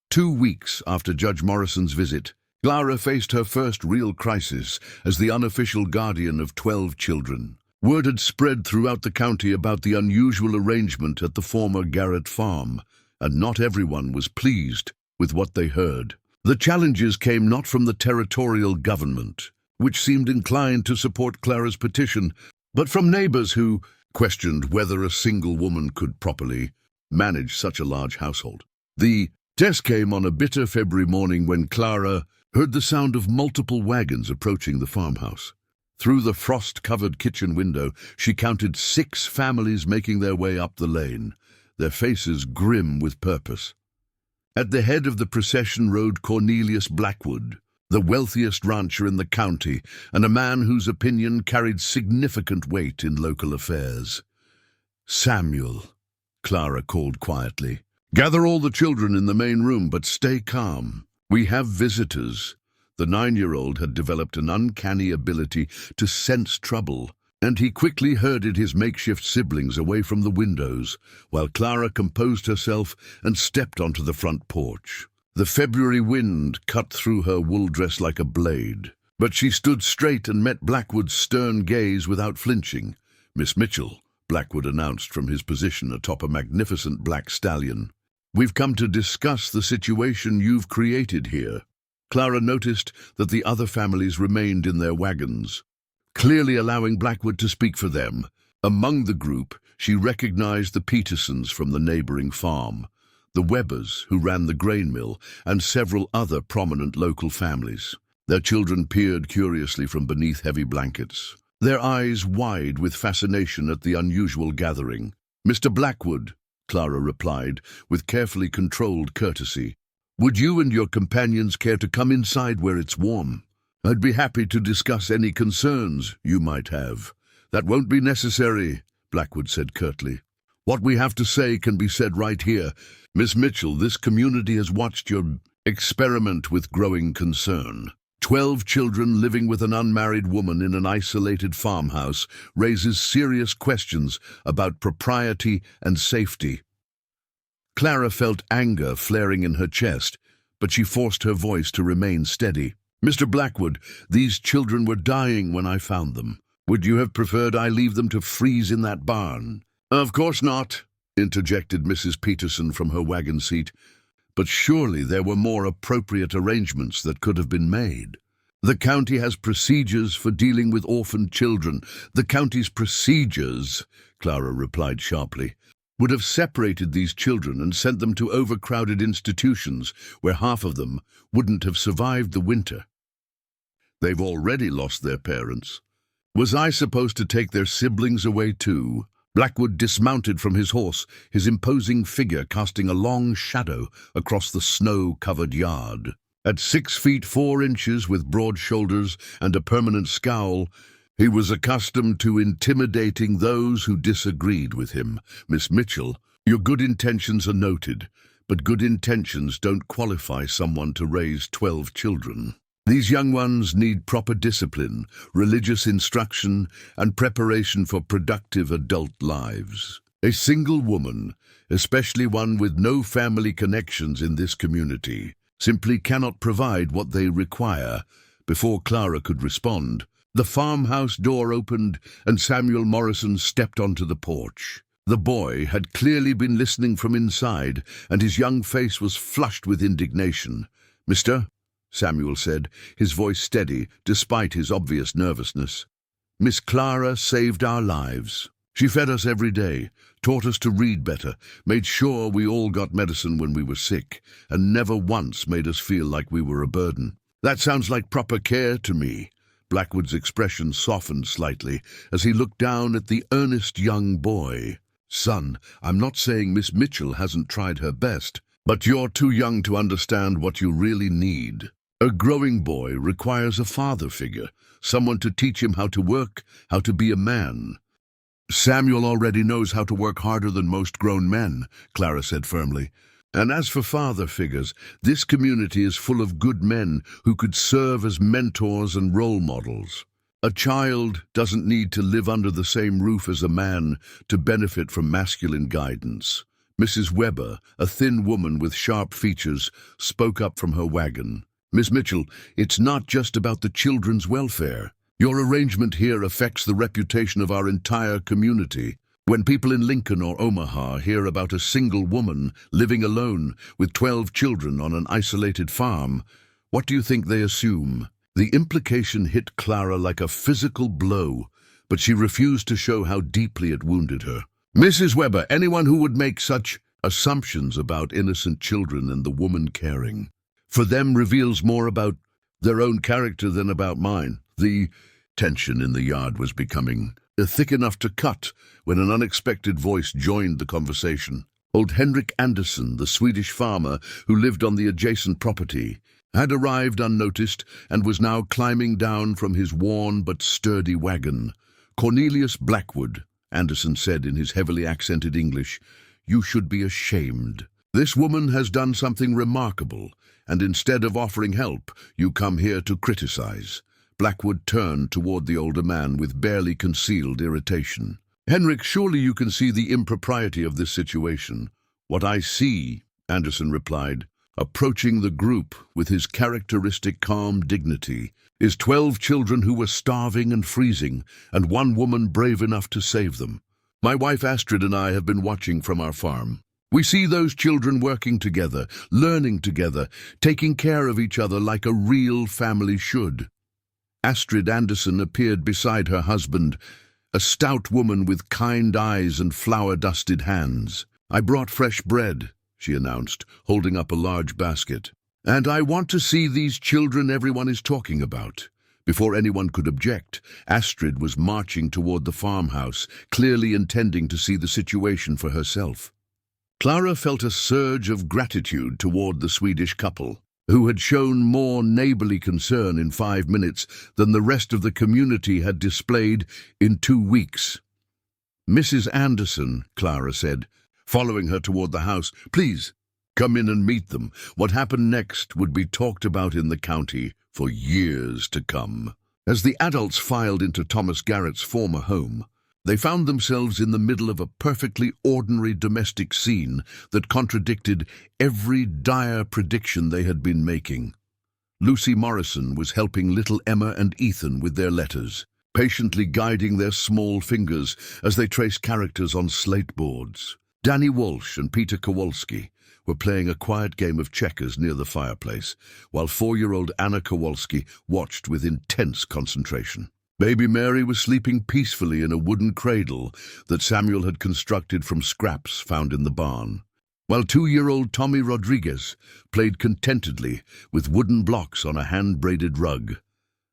Speaker 1: 2 weeks after Judge Morrison's visit, Clara faced her first real crisis as the unofficial guardian of 12 children. Word had spread throughout the county about the unusual arrangement at the former Garrett farm, and not everyone was pleased with what they heard. The challenges came not from the territorial government, which seemed inclined to support Clara's petition, but from neighbors who questioned whether a single woman could properly manage such a large household. The test came on a bitter February morning when Clara heard the sound of multiple wagons approaching the farmhouse. Through the frost-covered kitchen window, she counted 6 families making their way up the lane, their faces grim with purpose. At the head of the procession rode Cornelius Blackwood, the wealthiest rancher in the county, and a man whose opinion carried significant weight in local affairs. "Samuel," Clara called quietly. "Gather all the children in the main room, but stay calm. We have visitors." The 9-year-old had developed an uncanny ability to sense trouble, and he quickly herded his makeshift siblings away from the windows, while Clara composed herself and stepped onto the front porch. The February wind cut through her wool dress like a blade, but she stood straight and met Blackwood's stern gaze without flinching. "Miss Mitchell," Blackwood announced from his position atop a magnificent black stallion, "we've come to discuss the situation you've created here." Clara noticed that the other families remained in their wagons, clearly allowing Blackwood to speak for them. Among the group, she recognized the Petersons from the neighboring farm, the Webbers, who ran the grain mill, and several other prominent local families. Their children peered curiously from beneath heavy blankets, their eyes wide with fascination at the unusual gathering. "Mr. Blackwood," Clara replied, with carefully controlled courtesy, "would you and your companions care to come inside where it's warm? I'd be happy to discuss any concerns you might have." "That won't be necessary," Blackwood said curtly. "What we have to say can be said right here. Miss Mitchell, this community has watched your experiment with growing concern. 12 children living with an unmarried woman in an isolated farmhouse raises serious questions about propriety and safety." Clara felt anger flaring in her chest, but she forced her voice to remain steady. "Mr. Blackwood, these children were dying when I found them. Would you have preferred I leave them to freeze in that barn?" "Of course not," interjected Mrs. Peterson from her wagon seat. "But surely there were more appropriate arrangements that could have been made. The county has procedures for dealing with orphaned children." "The county's procedures," Clara replied sharply, "would have separated these children and sent them to overcrowded institutions where half of them wouldn't have survived the winter. They've already lost their parents. Was I supposed to take their siblings away too?" Blackwood dismounted from his horse, his imposing figure casting a long shadow across the snow-covered yard. At 6 feet 4 inches with broad shoulders and a permanent scowl, he was accustomed to intimidating those who disagreed with him. "Miss Mitchell, your good intentions are noted, but good intentions don't qualify someone to raise 12 children. These young ones need proper discipline, religious instruction, and preparation for productive adult lives. A single woman, especially one with no family connections in this community, simply cannot provide what they require." Before Clara could respond, the farmhouse door opened and Samuel Morrison stepped onto the porch. The boy had clearly been listening from inside, and his young face was flushed with indignation. "Mister," Samuel said, his voice steady despite his obvious nervousness, "Miss Clara saved our lives. She fed us every day, taught us to read better, made sure we all got medicine when we were sick, and never once made us feel like we were a burden. That sounds like proper care to me." Blackwood's expression softened slightly as he looked down at the earnest young boy. "Son, I'm not saying Miss Mitchell hasn't tried her best, but you're too young to understand what you really need. A growing boy requires a father figure, someone to teach him how to work, how to be a man." "Samuel already knows how to work harder than most grown men," Clara said firmly. "And as for father figures, this community is full of good men who could serve as mentors and role models. A child doesn't need to live under the same roof as a man to benefit from masculine guidance." Mrs. Webber, a thin woman with sharp features, spoke up from her wagon. "Miss Mitchell, it's not just about the children's welfare. Your arrangement here affects the reputation of our entire community. When people in Lincoln or Omaha hear about a single woman living alone with 12 children on an isolated farm, what do you think they assume? The implication hit Clara like a physical blow, but she refused to show how deeply it wounded her. Mrs. Weber, anyone who would make such assumptions about innocent children and the woman caring for them reveals more about their own character than about mine. The tension in the yard was becoming thick enough to cut when an unexpected voice joined the conversation. Old Henrik Andersson, the Swedish farmer who lived on the adjacent property, had arrived unnoticed and was now climbing down from his worn but sturdy wagon. "Cornelius Blackwood," Andersson said in his heavily accented English, "you should be ashamed. This woman has done something remarkable, and instead of offering help, you come here to criticize." Blackwood turned toward the older man with barely concealed irritation. "Henrik, surely you can see the impropriety of this situation." "What I see," Andersson replied, approaching the group with his characteristic calm dignity, "is 12 children who were starving and freezing, and one woman brave enough to save them. My wife Astrid and I have been watching from our farm. We see those children working together, learning together, taking care of each other like a real family should." Astrid Andersson appeared beside her husband, a stout woman with kind eyes and flour-dusted hands. "I brought fresh bread," she announced, holding up a large basket. "And I want to see these children everyone is talking about." Before anyone could object, Astrid was marching toward the farmhouse, clearly intending to see the situation for herself. Clara felt a surge of gratitude toward the Swedish couple, who had shown more neighborly concern in 5 minutes than the rest of the community had displayed in 2 weeks. "Mrs. Andersson," Clara said, following her toward the house, "please, come in and meet them. What happened next would be talked about in the county for years to come." As the adults filed into Thomas Garrett's former home, they found themselves in the middle of a perfectly ordinary domestic scene that contradicted every dire prediction they had been making. Lucy Morrison was helping little Emma and Ethan with their letters, patiently guiding their small fingers as they traced characters on slate boards. Danny Walsh and Peter Kowalski were playing a quiet game of checkers near the fireplace, while 4-year-old Anna Kowalski watched with intense concentration. Baby Mary was sleeping peacefully in a wooden cradle that Samuel had constructed from scraps found in the barn, while 2-year-old Tommy Rodriguez played contentedly with wooden blocks on a hand-braided rug.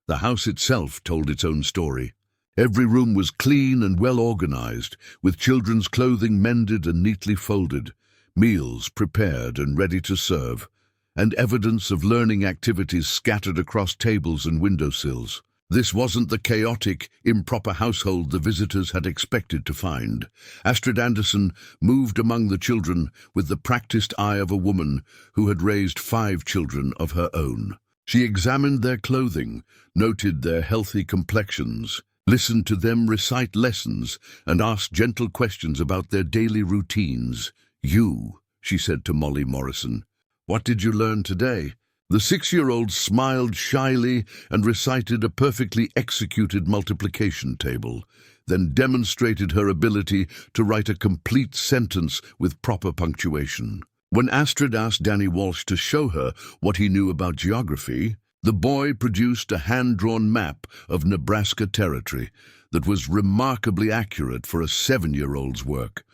Speaker 1: The house itself told its own story. Every room was clean and well-organized, with children's clothing mended and neatly folded, meals prepared and ready to serve, and evidence of learning activities scattered across tables and windowsills. This wasn't the chaotic, improper household the visitors had expected to find. Astrid Andersson moved among the children with the practiced eye of a woman who had raised 5 children of her own. She examined their clothing, noted their healthy complexions, listened to them recite lessons, and asked gentle questions about their daily routines. "You," she said to Molly Morrison, "what did you learn today?" The 6-year-old smiled shyly and recited a perfectly executed multiplication table, then demonstrated her ability to write a complete sentence with proper punctuation. When Astrid asked Danny Walsh to show her what he knew about geography, the boy produced a hand-drawn map of Nebraska territory that was remarkably accurate for a 7-year-old's work.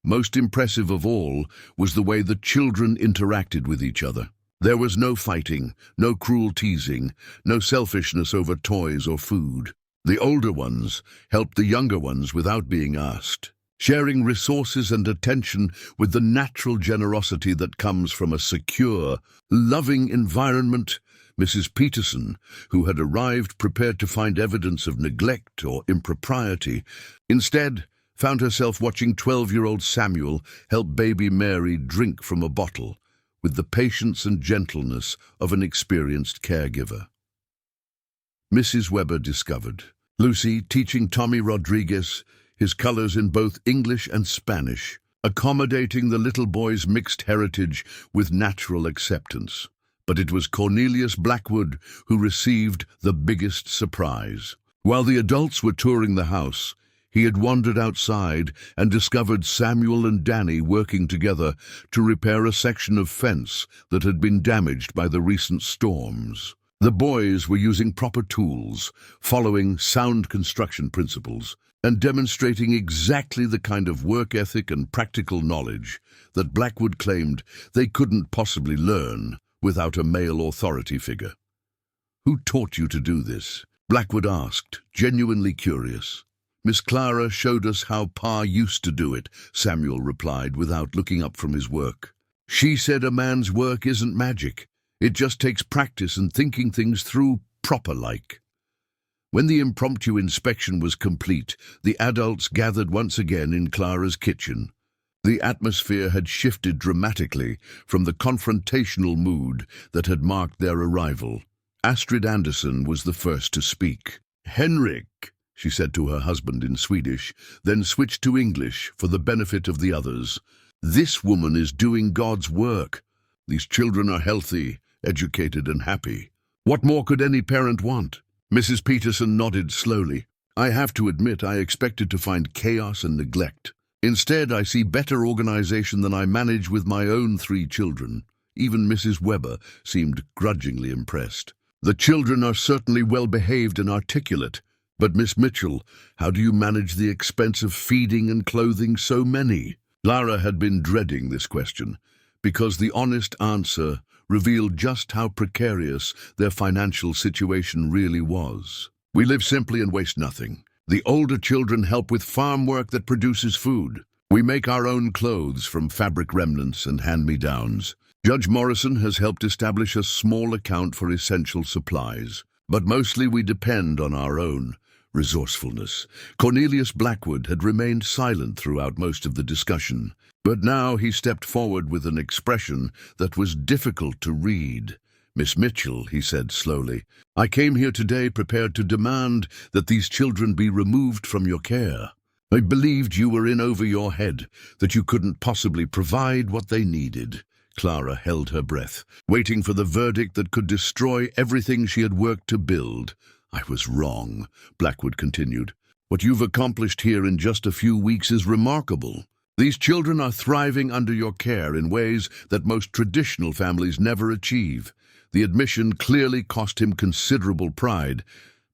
Speaker 1: Most impressive of all was the way the children interacted with each other. There was no fighting, no cruel teasing, no selfishness over toys or food. The older ones helped the younger ones without being asked, sharing resources and attention with the natural generosity that comes from a secure, loving environment. Mrs. Peterson, who had arrived prepared to find evidence of neglect or impropriety, instead found herself watching 12-year-old Samuel help baby Mary drink from a bottle, with the patience and gentleness of an experienced caregiver. Mrs. Weber discovered Lucy teaching Tommy Rodriguez his colors in both English and Spanish, accommodating the little boy's mixed heritage with natural acceptance. But it was Cornelius Blackwood who received the biggest surprise. While the adults were touring the house, He had wandered outside and discovered Samuel and Danny working together to repair a section of fence that had been damaged by the recent storms. The boys were using proper tools, following sound construction principles, and demonstrating exactly the kind of work ethic and practical knowledge that Blackwood claimed they couldn't possibly learn without a male authority figure. "Who taught you to do this?" Blackwood asked, genuinely curious. "Miss Clara showed us how Pa used to do it," Samuel replied without looking up from his work. "She said a man's work isn't magic. It just takes practice and thinking things through proper-like." When the impromptu inspection was complete, the adults gathered once again in Clara's kitchen. The atmosphere had shifted dramatically from the confrontational mood that had marked their arrival. Astrid Anderson was the first to speak. "Henrik," she said to her husband in Swedish, then switched to English for the benefit of the others. "This woman is doing God's work. These children are healthy, educated, and happy. What more could any parent want?" Mrs. Peterson nodded slowly. "I have to admit I expected to find chaos and neglect. Instead, I see better organization than I manage with my own 3 children." Even Mrs. Weber seemed grudgingly impressed. "The children are certainly well-behaved and articulate. But Miss Mitchell, how do you manage the expense of feeding and clothing so many?" Clara had been dreading this question, because the honest answer revealed just how precarious their financial situation really was. "We live simply and waste nothing. The older children help with farm work that produces food. We make our own clothes from fabric remnants and hand-me-downs. Judge Morrison has helped establish a small account for essential supplies, but mostly we depend on our own resourcefulness." Cornelius Blackwood had remained silent throughout most of the discussion, but now he stepped forward with an expression that was difficult to read. "Miss Mitchell," he said slowly, "I came here today prepared to demand that these children be removed from your care. I believed you were in over your head, that you couldn't possibly provide what they needed." Clara held her breath, waiting for the verdict that could destroy everything she had worked to build. "I was wrong," Blackwood continued. "What you've accomplished here in just a few weeks is remarkable. These children are thriving under your care in ways that most traditional families never achieve." The admission clearly cost him considerable pride,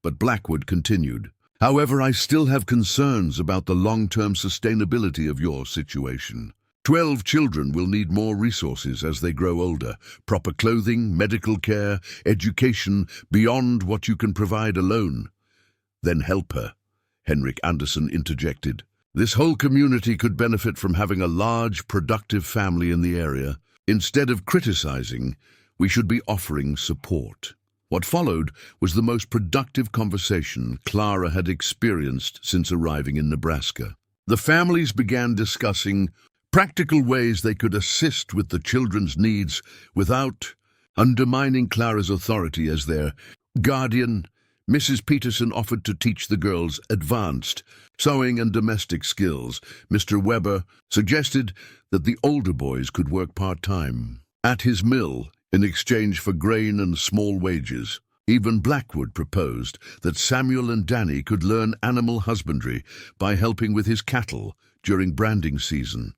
Speaker 1: but Blackwood continued. "However, I still have concerns about the long-term sustainability of your situation. 12 children will need more resources as they grow older. Proper clothing, medical care, education, beyond what you can provide alone." "Then help her," Henrik Anderson interjected. "This whole community could benefit from having a large, productive family in the area. Instead of criticizing, we should be offering support." What followed was the most productive conversation Clara had experienced since arriving in Nebraska. The families began discussing practical ways they could assist with the children's needs without undermining Clara's authority as their guardian. Mrs. Peterson offered to teach the girls advanced sewing and domestic skills. Mr. Weber suggested that the older boys could work part-time at his mill in exchange for grain and small wages. Even Blackwood proposed that Samuel and Danny could learn animal husbandry by helping with his cattle during branding season.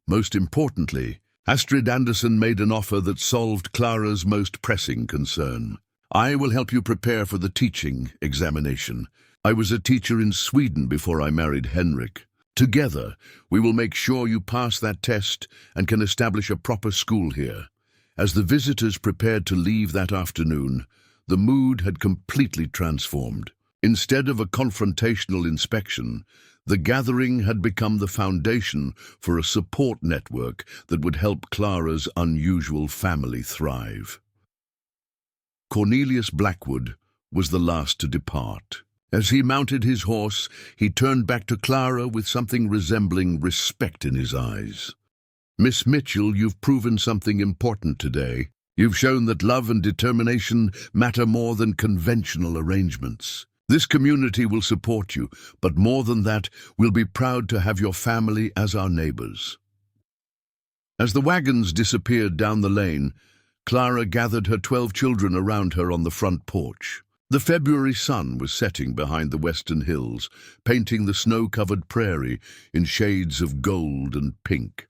Speaker 1: Most importantly, Astrid Anderson made an offer that solved Clara's most pressing concern. "I will help you prepare for the teaching examination. I was a teacher in Sweden before I married Henrik. Together, we will make sure you pass that test and can establish a proper school here." As the visitors prepared to leave that afternoon, the mood had completely transformed. Instead of a confrontational inspection, the gathering had become the foundation for a support network that would help Clara's unusual family thrive. Cornelius Blackwood was the last to depart. As he mounted his horse, he turned back to Clara with something resembling respect in his eyes. "Miss Mitchell, you've proven something important today. You've shown that love and determination matter more than conventional arrangements. This community will support you, but more than that, we'll be proud to have your family as our neighbors." As the wagons disappeared down the lane, Clara gathered her 12 children around her on the front porch. The February sun was setting behind the western hills, painting the snow-covered prairie in shades of gold and pink.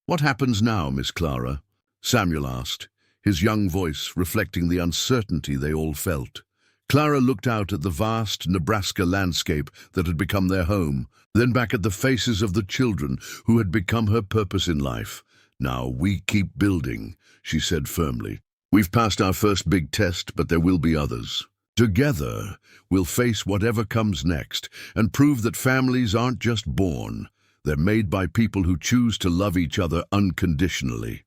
Speaker 1: "What happens now, Miss Clara?" Samuel asked, his young voice reflecting the uncertainty they all felt. Clara looked out at the vast Nebraska landscape that had become their home, then back at the faces of the children who had become her purpose in life. "Now we keep building," she said firmly. "We've passed our first big test, but there will be others. Together, we'll face whatever comes next and prove that families aren't just born. They're made by people who choose to love each other unconditionally."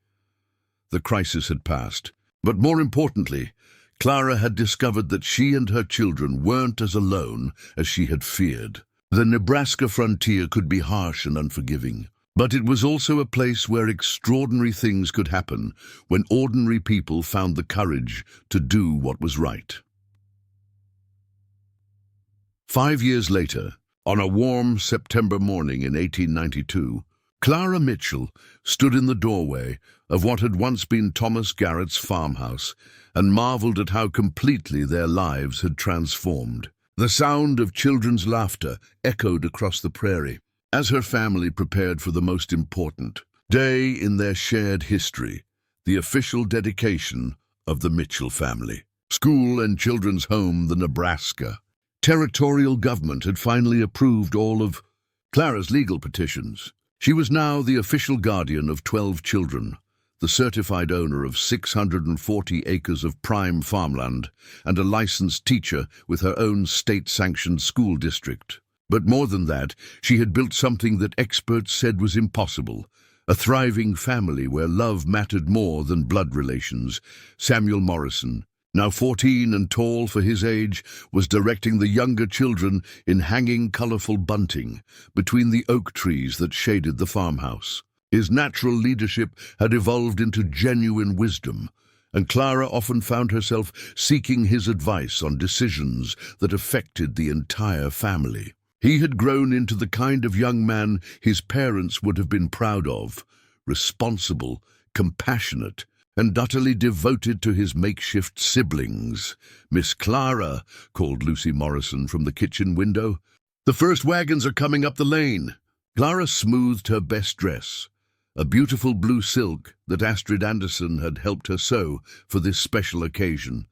Speaker 1: The crisis had passed, but more importantly, Clara had discovered that she and her children weren't as alone as she had feared. The Nebraska frontier could be harsh and unforgiving, but it was also a place where extraordinary things could happen when ordinary people found the courage to do what was right. 5 years later, on a warm September morning in 1892, Clara Mitchell stood in the doorway of what had once been Thomas Garrett's farmhouse and marveled at how completely their lives had transformed. The sound of children's laughter echoed across the prairie as her family prepared for the most important day in their shared history, the official dedication of the Mitchell family. School and children's home, the Nebraska. Territorial government had finally approved all of Clara's legal petitions. She was now the official guardian of 12 children, the certified owner of 640 acres of prime farmland, and a licensed teacher with her own state-sanctioned school district. But more than that, she had built something that experts said was impossible, a thriving family where love mattered more than blood relations. Samuel Morrison, now 14 and tall for his age, was directing the younger children in hanging colorful bunting between the oak trees that shaded the farmhouse. His natural leadership had evolved into genuine wisdom, and Clara often found herself seeking his advice on decisions that affected the entire family. He had grown into the kind of young man his parents would have been proud of, responsible, compassionate, and utterly devoted to his makeshift siblings. "Miss Clara," called Lucy Morrison from the kitchen window, "the first wagons are coming up the lane." Clara smoothed her best dress, a beautiful blue silk that Astrid Anderson had helped her sew for this special occasion,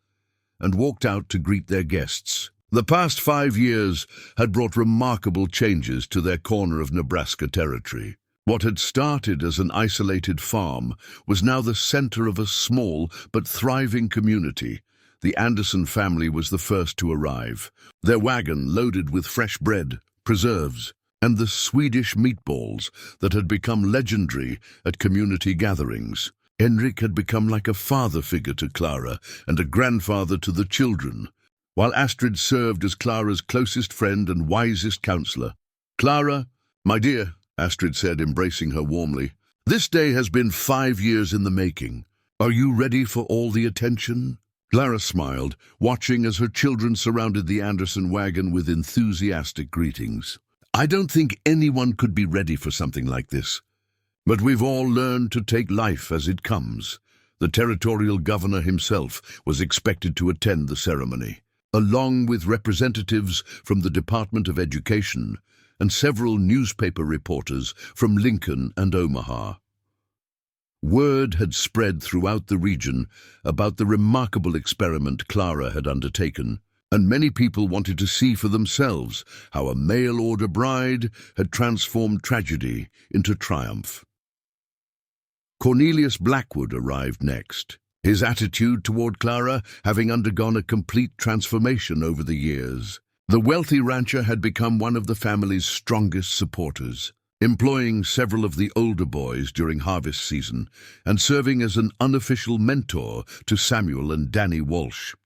Speaker 1: and walked out to greet their guests. The past 5 years had brought remarkable changes to their corner of Nebraska territory. What had started as an isolated farm was now the center of a small but thriving community. The Anderson family was the first to arrive, their wagon loaded with fresh bread, preserves, and the Swedish meatballs that had become legendary at community gatherings. Henrik had become like a father figure to Clara and a grandfather to the children, while Astrid served as Clara's closest friend and wisest counselor. "Clara, my dear," Astrid said, embracing her warmly, "this day has been 5 years in the making. Are you ready for all the attention?" Clara smiled, watching as her children surrounded the Anderson wagon with enthusiastic greetings. "I don't think anyone could be ready for something like this. But we've all learned to take life as it comes." The territorial governor himself was expected to attend the ceremony, along with representatives from the Department of Education and several newspaper reporters from Lincoln and Omaha. Word had spread throughout the region about the remarkable experiment Clara had undertaken, and many people wanted to see for themselves how a mail-order bride had transformed tragedy into triumph. Cornelius Blackwood arrived next, his attitude toward Clara having undergone a complete transformation over the years. The wealthy rancher had become one of the family's strongest supporters, employing several of the older boys during harvest season and serving as an unofficial mentor to Samuel and Danny Walsh.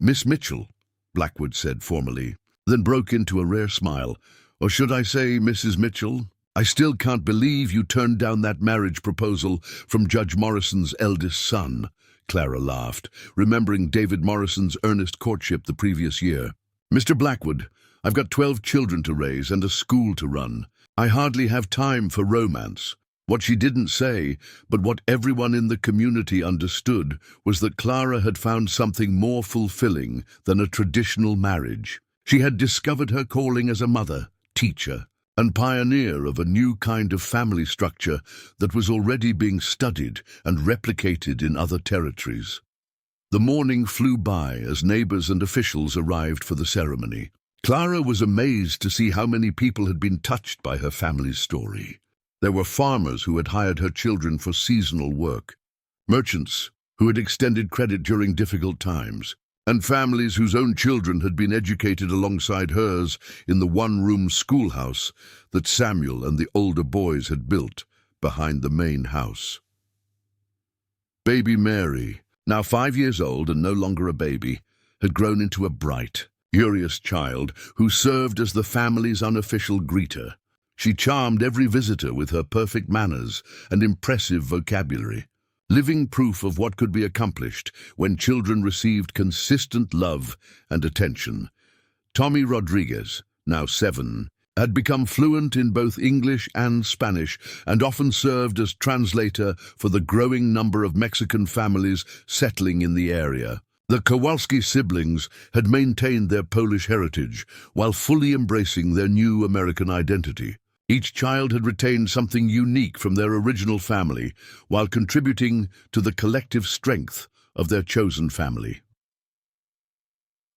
Speaker 1: "Miss Mitchell," Blackwood said formally, then broke into a rare smile. "Or should I say, Mrs. Mitchell? I still can't believe you turned down that marriage proposal from Judge Morrison's eldest son." Clara laughed, remembering David Morrison's earnest courtship the previous year. "Mr. Blackwood, I've got 12 children to raise and a school to run. I hardly have time for romance." What she didn't say, but what everyone in the community understood, was that Clara had found something more fulfilling than a traditional marriage. She had discovered her calling as a mother, teacher, and pioneer of a new kind of family structure that was already being studied and replicated in other territories. The morning flew by as neighbors and officials arrived for the ceremony. Clara was amazed to see how many people had been touched by her family's story. There were farmers who had hired her children for seasonal work, merchants who had extended credit during difficult times, and families whose own children had been educated alongside hers in the one-room schoolhouse that Samuel and the older boys had built behind the main house. Baby Mary, now 5 years old and no longer a baby, had grown into a bright, curious child who served as the family's unofficial greeter. She charmed every visitor with her perfect manners and impressive vocabulary, living proof of what could be accomplished when children received consistent love and attention. Tommy Rodriguez, now 7, had become fluent in both English and Spanish and often served as translator for the growing number of Mexican families settling in the area. The Kowalski siblings had maintained their Polish heritage while fully embracing their new American identity. Each child had retained something unique from their original family while contributing to the collective strength of their chosen family.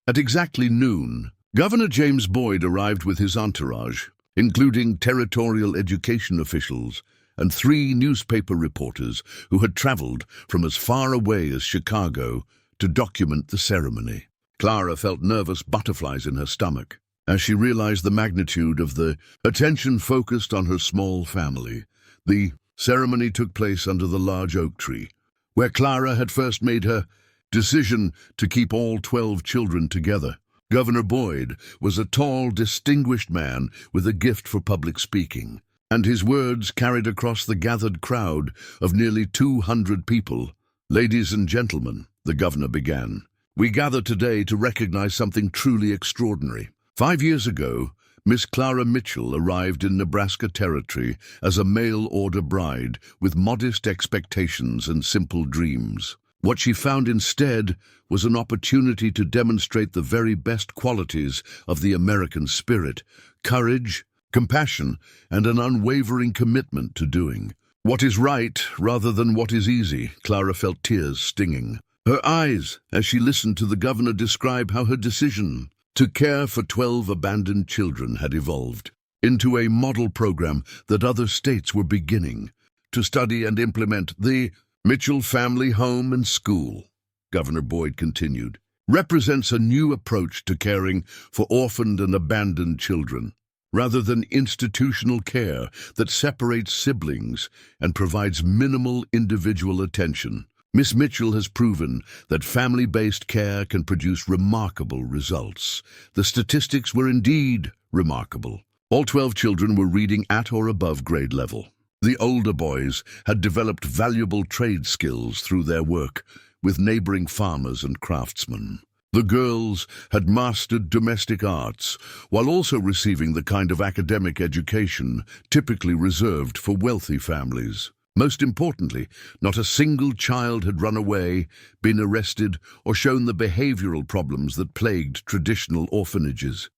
Speaker 1: At exactly noon, Governor James Boyd arrived with his entourage, including territorial education officials and 3 newspaper reporters who had traveled from as far away as Chicago to document the ceremony. Clara felt nervous butterflies in her stomach as she realized the magnitude of the attention focused on her small family. The ceremony took place under the large oak tree, where Clara had first made her decision to keep all 12 children together. Governor Boyd was a tall, distinguished man with a gift for public speaking, and his words carried across the gathered crowd of nearly 200 people. "Ladies and gentlemen," the governor began, "we gather today to recognize something truly extraordinary. 5 years ago, Miss Clara Mitchell arrived in Nebraska Territory as a mail-order bride with modest expectations and simple dreams. What she found instead was an opportunity to demonstrate the very best qualities of the American spirit: courage, compassion, and an unwavering commitment to doing what is right rather than what is easy." Clara felt tears stinging her eyes as she listened to the governor describe how her decision to care for 12 abandoned children had evolved into a model program that other states were beginning to study and implement. "The Mitchell Family Home and School," Governor Boyd continued, "represents a new approach to caring for orphaned and abandoned children, rather than institutional care that separates siblings and provides minimal individual attention. Miss Mitchell has proven that family-based care can produce remarkable results." The statistics were indeed remarkable. All 12 children were reading at or above grade level. The older boys had developed valuable trade skills through their work with neighboring farmers and craftsmen. The girls had mastered domestic arts while also receiving the kind of academic education typically reserved for wealthy families. Most importantly, not a single child had run away, been arrested, or shown the behavioral problems that plagued traditional orphanages.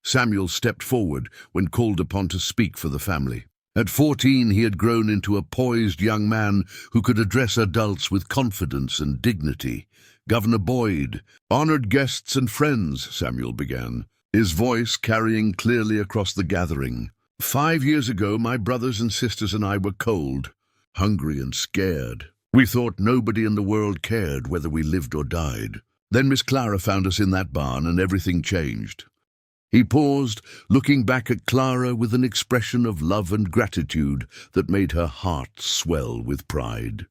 Speaker 1: Samuel stepped forward when called upon to speak for the family. At 14, he had grown into a poised young man who could address adults with confidence and dignity. "Governor Boyd, honored guests and friends," Samuel began, his voice carrying clearly across the gathering. "5 years ago, my brothers and sisters and I were cold, hungry and scared. We thought nobody in the world cared whether we lived or died. Then Miss Clara found us in that barn and everything changed." He paused, looking back at Clara with an expression of love and gratitude that made her heart swell with pride.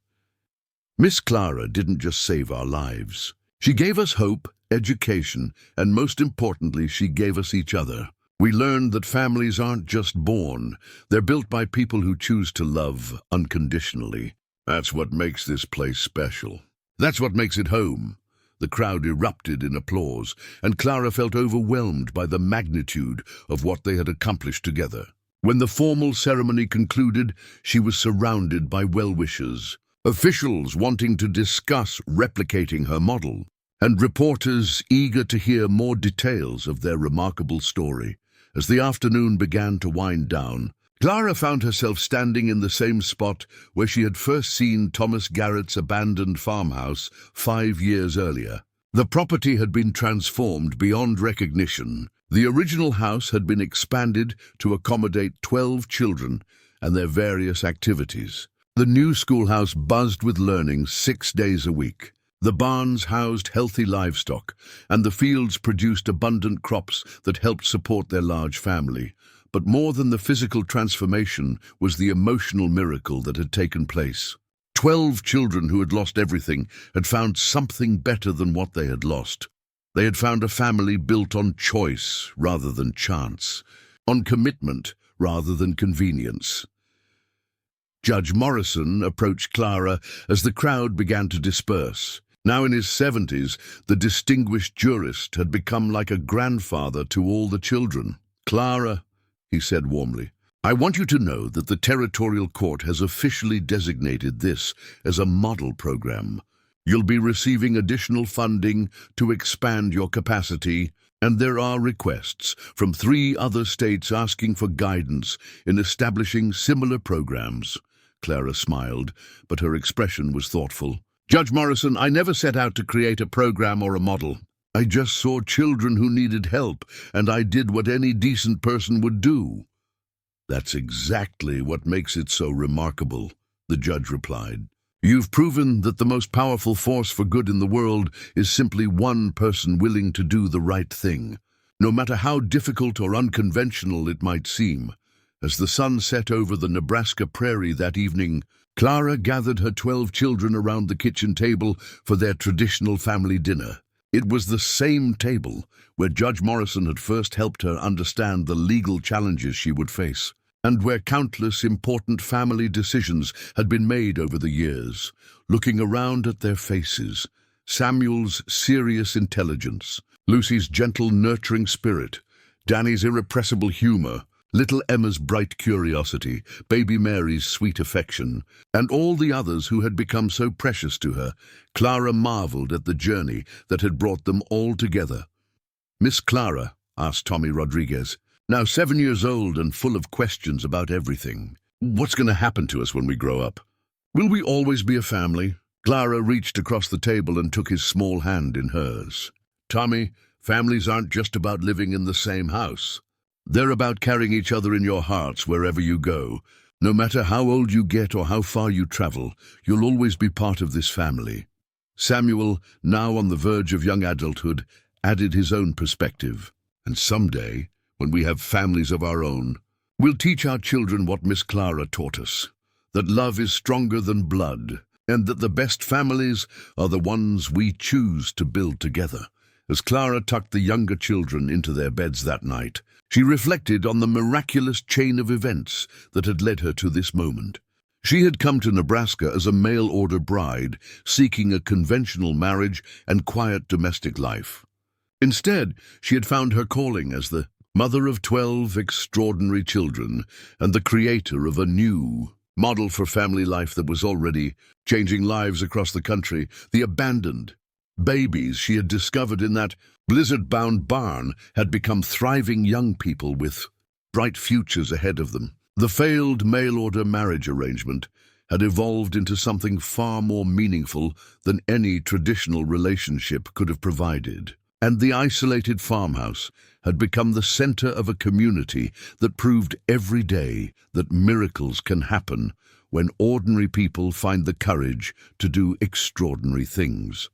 Speaker 1: "Miss Clara didn't just save our lives. She gave us hope, education, and most importantly, she gave us each other. We learned that families aren't just born, they're built by people who choose to love unconditionally. That's what makes this place special. That's what makes it home." The crowd erupted in applause, and Clara felt overwhelmed by the magnitude of what they had accomplished together. When the formal ceremony concluded, she was surrounded by well-wishers, officials wanting to discuss replicating her model, and reporters eager to hear more details of their remarkable story. As the afternoon began to wind down, Clara found herself standing in the same spot where she had first seen Thomas Garrett's abandoned farmhouse 5 years earlier. The property had been transformed beyond recognition. The original house had been expanded to accommodate 12 children and their various activities. The new schoolhouse buzzed with learning 6 days a week. The barns housed healthy livestock, and the fields produced abundant crops that helped support their large family. But more than the physical transformation was the emotional miracle that had taken place. 12 children who had lost everything had found something better than what they had lost. They had found a family built on choice rather than chance, on commitment rather than convenience. Judge Morrison approached Clara as the crowd began to disperse. Now in his 70s, the distinguished jurist had become like a grandfather to all the children. "Clara," he said warmly, "I want you to know that the Territorial Court has officially designated this as a model program. You'll be receiving additional funding to expand your capacity, and there are requests from 3 other states asking for guidance in establishing similar programs." Clara smiled, but her expression was thoughtful. "Judge Morrison, I never set out to create a program or a model. I just saw children who needed help, and I did what any decent person would do." "That's exactly what makes it so remarkable," the judge replied. "You've proven that the most powerful force for good in the world is simply one person willing to do the right thing, no matter how difficult or unconventional it might seem." As the sun set over the Nebraska prairie that evening, Clara gathered her 12 children around the kitchen table for their traditional family dinner. It was the same table where Judge Morrison had first helped her understand the legal challenges she would face, and where countless important family decisions had been made over the years. Looking around at their faces, Samuel's serious intelligence, Lucy's gentle, nurturing spirit, Danny's irrepressible humor, little Emma's bright curiosity, baby Mary's sweet affection, and all the others who had become so precious to her, Clara marveled at the journey that had brought them all together. "Miss Clara," asked Tommy Rodriguez, now 7 years old and full of questions about everything, "what's going to happen to us when we grow up? Will we always be a family?" Clara reached across the table and took his small hand in hers. "Tommy, families aren't just about living in the same house. They're about carrying each other in your hearts wherever you go. No matter how old you get or how far you travel, you'll always be part of this family." Samuel, now on the verge of young adulthood, added his own perspective. "And someday, when we have families of our own, we'll teach our children what Miss Clara taught us, that love is stronger than blood, and that the best families are the ones we choose to build together." As Clara tucked the younger children into their beds that night, she reflected on the miraculous chain of events that had led her to this moment. She had come to Nebraska as a mail-order bride, seeking a conventional marriage and quiet domestic life. Instead, she had found her calling as the mother of 12 extraordinary children and the creator of a new model for family life that was already changing lives across the country. The abandoned babies she had discovered in that blizzard-bound barn had become thriving young people with bright futures ahead of them. The failed mail-order marriage arrangement had evolved into something far more meaningful than any traditional relationship could have provided. And the isolated farmhouse had become the center of a community that proved every day that miracles can happen when ordinary people find the courage to do extraordinary things.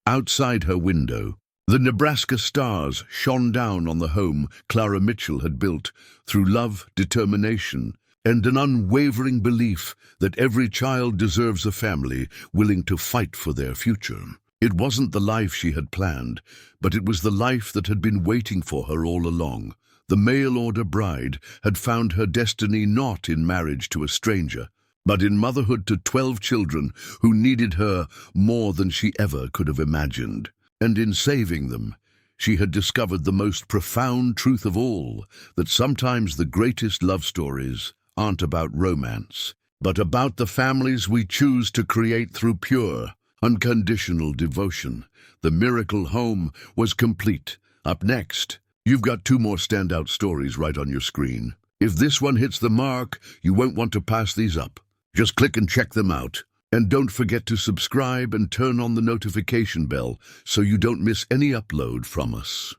Speaker 1: Outside her window, the Nebraska stars shone down on the home Clara Mitchell had built through love, determination, and an unwavering belief that every child deserves a family willing to fight for their future. It wasn't the life she had planned, but it was the life that had been waiting for her all along. The mail-order bride had found her destiny not in marriage to a stranger, but in motherhood to 12 children who needed her more than she ever could have imagined. And in saving them, She had discovered the most profound truth of all, that sometimes the greatest love stories aren't about romance, but about the families we choose to create through pure, unconditional devotion. The miracle home was complete. Up next, you've got two more standout stories right on your screen. If this one hits the mark, you won't want to pass these up. Just click and check them out. And don't forget to subscribe and turn on the notification bell so you don't miss any upload from us.